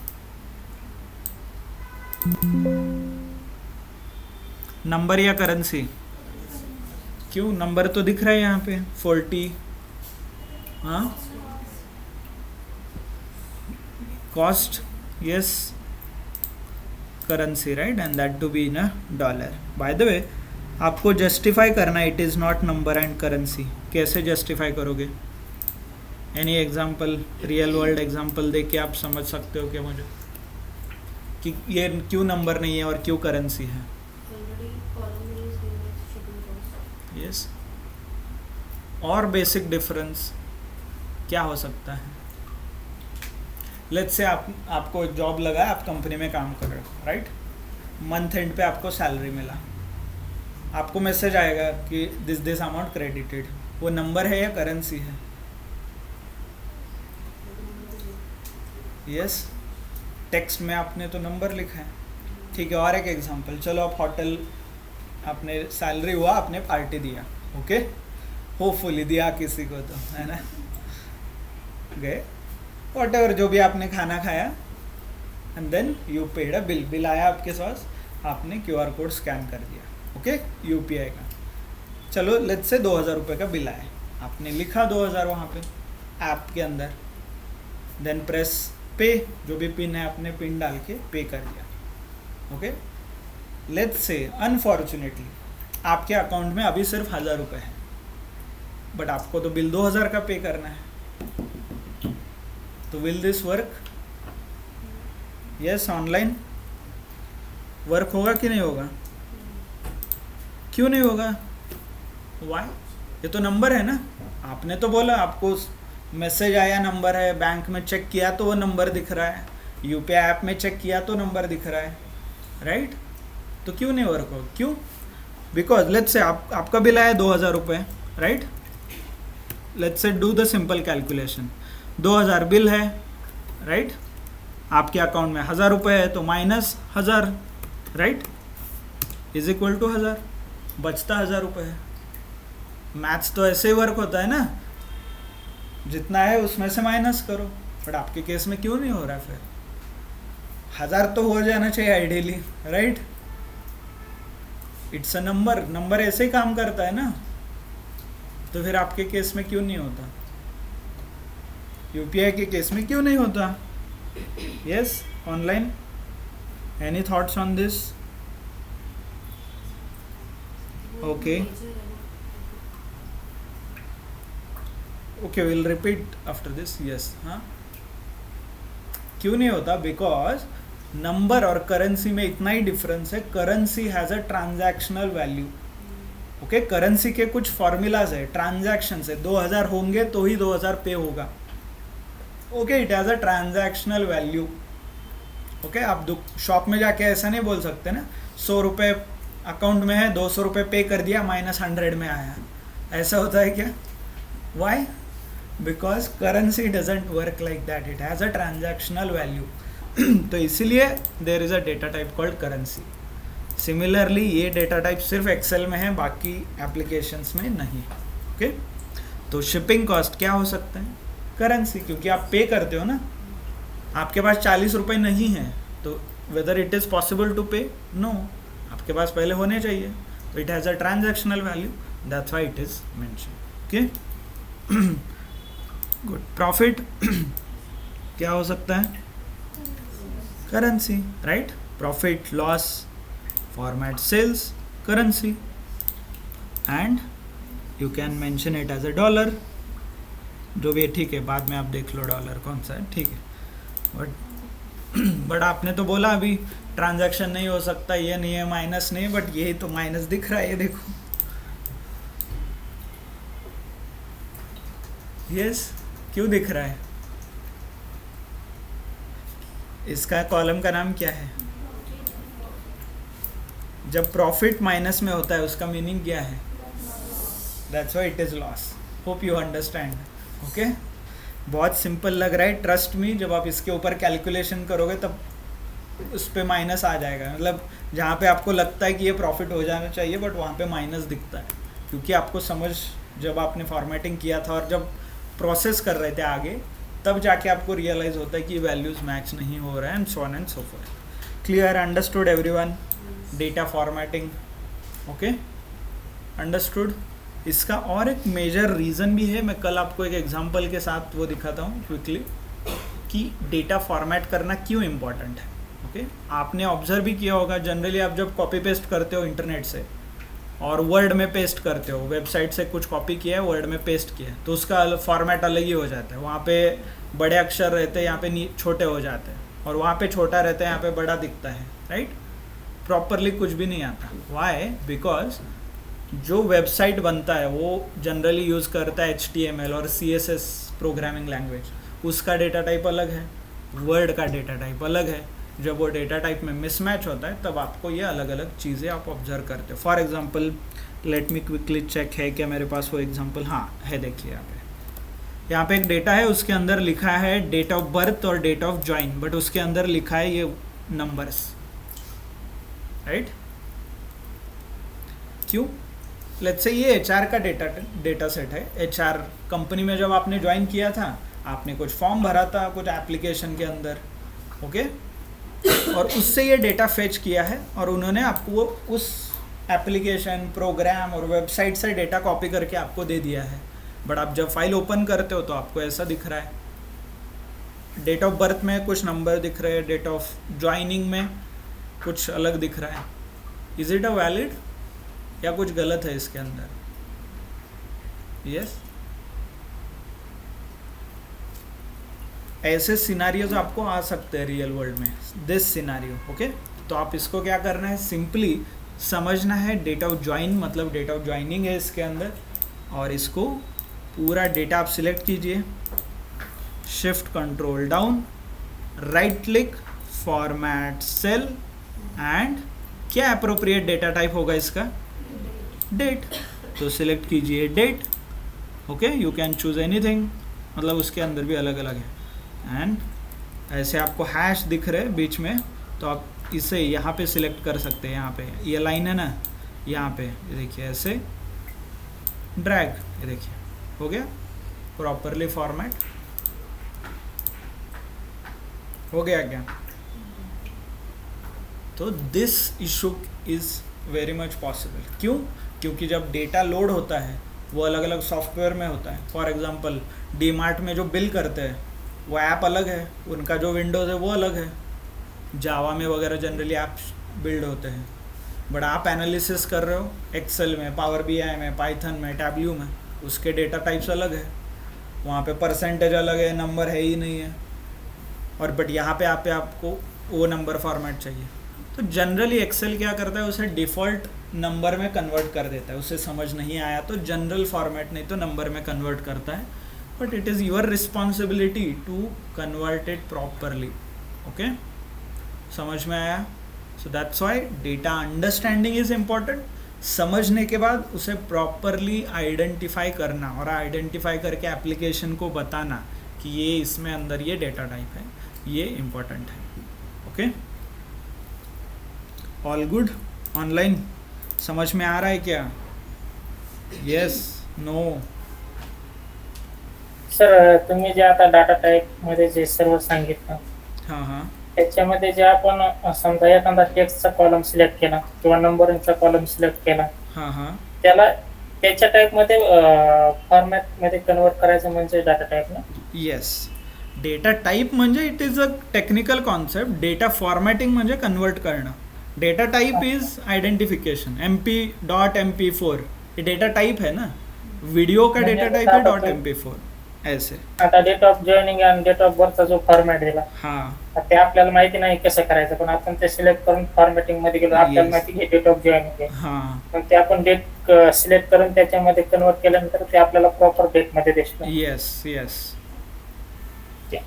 नंबर या करेंसी? क्यों? नंबर तो दिख रहा है यहाँ पे 40, हाँ। Cost, yes currency, right, and that to be in a dollar. By the way आपको जस्टिफाई करना है, it is not number and currency. कैसे जस्टिफाई करोगे? Any example, real world example देख के आप समझ सकते हो क्या मुझे कि ये क्यों नंबर नहीं है और क्यों करेंसी है? Already column is given as shipping cost. Yes और बेसिक डिफरेंस क्या हो सकता है? लेट्स से आपको एक जॉब लगा है, आप कंपनी में काम कर रहे हो, राइट। मंथ एंड पे आपको सैलरी मिला, आपको मैसेज आएगा कि दिस अमाउंट क्रेडिटेड। वो नंबर है या करेंसी है? यस टेक्स्ट में आपने तो नंबर लिखा है, ठीक है। और एक एग्जांपल, चलो आप होटल, आपने सैलरी हुआ, आपने पार्टी दिया, ओके, होपफुली दिया किसी को तो, है ना, गए वॉटेवर जो भी आपने खाना खाया, and then you paid a bill. Bill आया आपके पास, आपने QR कोड स्कैन कर दिया, ओके, UPI का। चलो लेट्स से 2000 रुपये का बिल आया, आपने लिखा 2000 वहाँ पे ऐप के अंदर, देन प्रेस पे, जो भी पिन है आपने पिन डाल के पे कर दिया, ओके। लेट्स से अनफॉर्चुनेटली आपके अकाउंट में अभी सिर्फ 1000 रुपये है, बट आपको तो बिल 2000 का पे करना है, तो will this work? Yes, online work होगा कि नहीं होगा? क्यों नहीं होगा? वाई? ये तो नंबर है ना, आपने तो बोला, आपको मैसेज आया नंबर है, बैंक में चेक किया तो वो नंबर दिख रहा है, UPI ऐप में चेक किया तो नंबर दिख रहा है, राइट। तो क्यों नहीं वर्क होगा? क्यों? बिकॉज लेट्स से आपका बिल आया 2000 रुपये, right. Let's say do the simple calculation, 2000 bill है, राइट, आपके अकाउंट में 1000 रुपये है, तो minus 1000, right, is equal to 1000, बचता 1000 रुपये है। मैथ्स तो ऐसे ही वर्क होता है ना, जितना है उसमें से माइनस करो, बट आपके केस में क्यों नहीं हो रहा? फिर 1000 तो हो जाना चाहिए ideally, right. It's a number, number ऐसे ही काम करता है ना, तो फिर आपके केस में क्यों नहीं होता? UPI के केस में क्यों नहीं होता? Yes, online, any thoughts on this? Okay okay, will repeat after this. Yes, हाँ, क्यों नहीं होता? बिकॉज नंबर और करेंसी में इतना ही डिफरेंस है, currency has a transactional value, okay. Currency के कुछ फॉर्मूलाज है, ट्रांजैक्शन है, 2000 होंगे तो ही 2000 पे होगा, okay. It has a transactional value, okay. आप शॉप में जाके ऐसा नहीं बोल सकते ना, 100 रुपये अकाउंट में है, 200 रुपये पे कर दिया, -100 में आया, ऐसा होता है क्या? Why? Because currency doesn't work like that, it has a transactional value. तो इसीलिए there is a data type called currency. Similarly ये डेटा टाइप सिर्फ एक्सेल में है, बाकी एप्लीकेशंस में नहीं, ओके। तो शिपिंग कॉस्ट क्या हो सकता है? करेंसी, क्योंकि आप पे करते हो ना, आपके पास 40 रुपये नहीं है, तो whether it is possible to pay? No, आपके पास पहले होने चाहिए, तो it has a transactional value, that's why it is mention, okay. Good. Profit क्या हो सकता है? Currency, right. Profit, loss, format, cells, currency, and you can mention it as a dollar, जो भी है, ठीक है, बाद में आप देख लो डॉलर कौन सा है, ठीक है। बट आपने तो बोला अभी ट्रांजैक्शन नहीं हो सकता, ये नहीं है, माइनस नहीं, बट यही तो माइनस दिख रहा है, ये देखो। यस, क्यों दिख रहा है? इसका कॉलम का नाम क्या है? जब प्रॉफिट माइनस में होता है उसका मीनिंग क्या है? That's why it is loss. Hope you understand. Okay बहुत सिंपल लग रहा है, ट्रस्ट मी, जब आप इसके ऊपर कैलकुलेशन करोगे तब उस पे माइनस आ जाएगा, मतलब जहाँ पे आपको लगता है कि ये प्रॉफिट हो जाना चाहिए बट वहाँ पे माइनस दिखता है, क्योंकि आपको समझ जब आपने फॉर्मेटिंग किया था और जब प्रोसेस कर रहे थे आगे, तब जाके आपको रियलाइज़ होता है कि वैल्यूज़ मैच नहीं हो रहा है, and so on and so fourth. Clear, understood everyone? Data formatting, okay, understood. इसका और एक मेजर रीज़न भी है, मैं कल आपको एक एग्जांपल के साथ वो दिखाता हूँ क्विकली कि डेटा फॉर्मेट करना क्यों इम्पोर्टेंट है। ओके आपने ऑब्जर्व भी किया होगा, जनरली आप जब कॉपी पेस्ट करते हो इंटरनेट से और वर्ड में पेस्ट करते हो, वेबसाइट से कुछ कॉपी किया है वर्ड में पेस्ट किया है, तो उसका फॉर्मेट अलग ही हो जाता है। वहाँ पे बड़े अक्षर रहते हैं, यहाँ पे छोटे हो जाते हैं, और वहाँ पे छोटा रहता है, यहाँ पे बड़ा दिखता है, राइट? प्रॉपरली कुछ भी नहीं आता। वाई? बिकॉज जो वेबसाइट बनता है वो जनरली यूज़ करता है HTML और CSS प्रोग्रामिंग लैंग्वेज, उसका डेटा टाइप अलग है, वर्ड का डेटा टाइप अलग है। जब वो डेटा टाइप में मिसमैच होता है तब आपको ये अलग अलग चीज़ें आप ऑब्जर्व करते हो। For example let me quickly check, है क्या मेरे पास वो एग्जांपल? हाँ है, देखिए यहाँ पे एक डेटा है, उसके अंदर लिखा है डेट ऑफ बर्थ और डेट ऑफ ज्वाइन, बट उसके अंदर लिखा है ये नंबर्स, राइट? क्यों? लेट्स से ये HR का डेटा सेट है। HR कंपनी में जब आपने ज्वाइन किया था, आपने कुछ फॉर्म भरा था कुछ एप्लीकेशन के अंदर, ओके, और उससे ये डेटा फेच किया है और उन्होंने आपको उस एप्लीकेशन, प्रोग्राम और वेबसाइट से डेटा कॉपी करके आपको दे दिया है। बट आप जब फाइल ओपन करते हो तो आपको ऐसा दिख रहा है, डेट ऑफ बर्थ में कुछ नंबर दिख रहे हैं, डेट ऑफ ज्वाइनिंग में कुछ अलग दिख रहा है। इज इट अ वैलिड या कुछ गलत है इसके अंदर? यस ऐसे सिनारियोज आपको आ सकते हैं रियल वर्ल्ड में, दिस सिनारियो, ओके। तो आप इसको क्या करना है, सिंपली समझना है डेट ऑफ ज्वाइन मतलब डेट ऑफ ज्वाइनिंग है इसके अंदर, और इसको पूरा डेटा आप सिलेक्ट कीजिए, shift control down, right click, format cell, and क्या अप्रोप्रिएट डेटा टाइप होगा इसका? डेट। तो सिलेक्ट कीजिए date, okay, you can choose anything, मतलब उसके अंदर भी अलग अलग है। एंड ऐसे आपको हैश दिख रहे बीच में, तो आप इसे यहाँ पे सिलेक्ट कर सकते हैं, यहाँ पे ये लाइन है ना, यहाँ पे ये देखिए ऐसे ड्रैग, ये देखिए हो गया प्रॉपरली फॉर्मेट, हो गया क्या? तो this issue is very much possible. क्यों? क्योंकि जब डेटा लोड होता है वो अलग अलग सॉफ्टवेयर में होता है। फॉर एग्जांपल डीमार्ट में जो बिल करते हैं वो ऐप अलग है, उनका जो विंडोज़ है वो अलग है, जावा में वगैरह जनरली ऐप्स बिल्ड होते हैं। बट आप एनालिसिस कर रहे हो एक्सेल में, पावर BI में, पाइथन में, टैब्ल्यू में, उसके डेटा टाइप्स अलग है, वहाँ पे परसेंटेज अलग है, नंबर है ही नहीं है, और बट यहाँ पे आपको वो नंबर फॉर्मेट चाहिए। तो जनरली एक्सेल क्या करता है, उसे डिफ़ॉल्ट नंबर में कन्वर्ट कर देता है, उसे समझ नहीं आया तो जनरल फॉर्मेट नहीं तो नंबर में कन्वर्ट करता है, but it is your responsibility to convert it properly, okay? समझ में आया? So that's why data understanding is important. समझने के बाद उसे प्रॉपरली आइडेंटिफाई करना, और आइडेंटिफाई करके एप्लीकेशन को बताना कि ये इसमें अंदर ये डेटा टाइप है, ये इम्पॉर्टेंट है, ओके? All good? ऑनलाइन समझ में आ रहा है क्या? Yes, no? सर तुम्ही जे आता डाटा टाइप मध्ये जे सर्व सांगितलं, हां हां त्याच्यामध्ये जे आपण समजा एखादा टेक्स्टचा कॉलम सिलेक्ट केला किंवा नंबरिंगचा कॉलम सिलेक्ट केला, हां हां त्याला त्याच्या टाइप मध्ये फॉर्मॅट मध्ये कन्वर्ट करायचं म्हणजे डाटा टाइप ना? येस, डेटा टाइप म्हणजे it is a technical concept, data formatting म्हणजे कन्वर्ट करणं। Data type is identification, MP.MP4 ये डेटा टाइप है ना, वीडियो का डेटा टाइप है .MP4 ऐसे। आता डेट ऑफ जॉइनिंग आणि डेट ऑफ बर्थचा जो फॉर्मॅट दिला, हां ते आपल्याला माहिती नाही कसं करायचं, पण आपण ते सिलेक्ट करून फॉर्मॅटिंग मध्ये गेलो, आपल्याला माहिती की डेट ऑफ जॉइनिंग आहे, हां पण ते आपण डेट सिलेक्ट करून त्याच्यामध्ये कन्वर्ट केल्यानंतर ते आपल्याला प्रॉपर डेट मध्ये दिसतं. Yes yes Okay.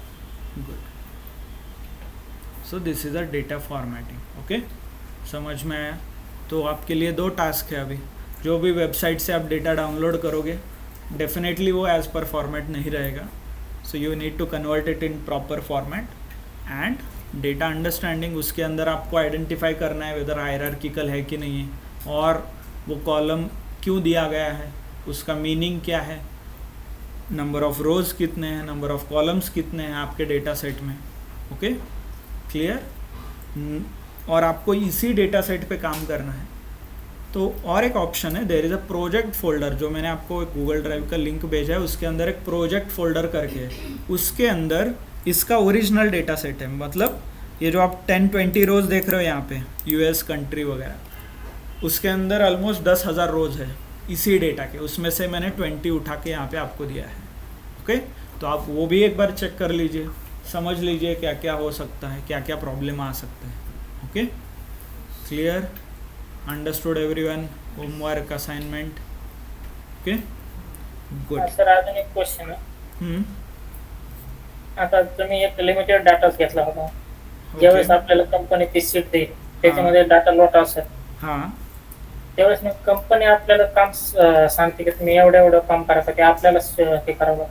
Good. So this is a data formatting, okay? समझ में आया? तो आपके लिए 2 टास्क है अभी। जो भी वेबसाइट से आप डेटा डाउनलोड करोगे डेफिनेटली वो एज पर फॉर्मेट नहीं रहेगा. So you need to convert it in proper format. And data understanding, उसके अंदर आपको आइडेंटिफाई करना है वेदर हायरार्किकल है कि नहीं है, और वो कॉलम क्यों दिया गया है, उसका मीनिंग क्या है, नंबर ऑफ रोज़ कितने हैं, नंबर ऑफ कॉलम्स कितने हैं आपके डेटा सेट में. Okay, clear. और आपको इसी डेटा सेट पे काम करना है. तो और एक ऑप्शन है, there is a project folder, जो मैंने आपको गूगल ड्राइव का लिंक भेजा है, उसके अंदर एक प्रोजेक्ट फोल्डर करके है. उसके अंदर इसका ओरिजिनल डेटा सेट है. मतलब ये जो आप 10-20 रोज़ देख रहे हो यहाँ पे, यूएस कंट्री वगैरह, उसके अंदर ऑलमोस्ट 10,000 रोज़ है इसी डेटा के. उसमें से मैंने 20 उठा के यहाँ पे आपको दिया है. ओके, तो आप वो भी एक बार चेक कर लीजिए, समझ लीजिए क्या क्या हो सकता है, क्या क्या प्रॉब्लम आ सकता है. Okay, clear, understood everyone. Homework, assignment. Okay, good. Sir अजून एक क्वेश्चन आहे. आता तुम्ही एक लिमिटेड डाटाच घेतला होता, ज्यावेळेस आपल्याला कंपनी ती सीट देईल त्याच्यामध्ये डाटा लॉट असेल, हां, त्यावेळेस मग कंपनी आपल्याला काम सांगते की तुम्ही एवढं एवढं काम करायसाठी आपल्याला ते करावं.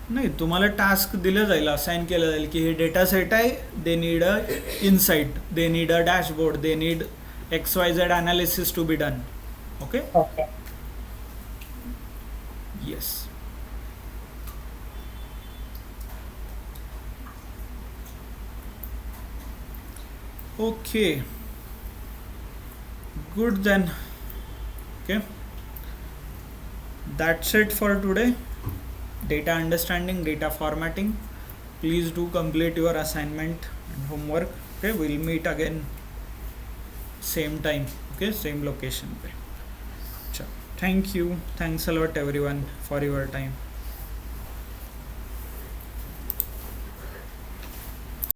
नाही, तुम्हाला टास्क दिलं जाईल, असाइन केलं जाईल की हे डेटा सेट आहे, they need a insight, they need a dashboard, they need XYZ analysis to be done. Okay? Okay. Yes. Okay. Good then. Okay. That's it for today. Data understanding, data formatting. Please do complete your assignment and homework. Okay, we'll meet again same time. Okay, same location पे. Thank you. Thanks a lot everyone for your time.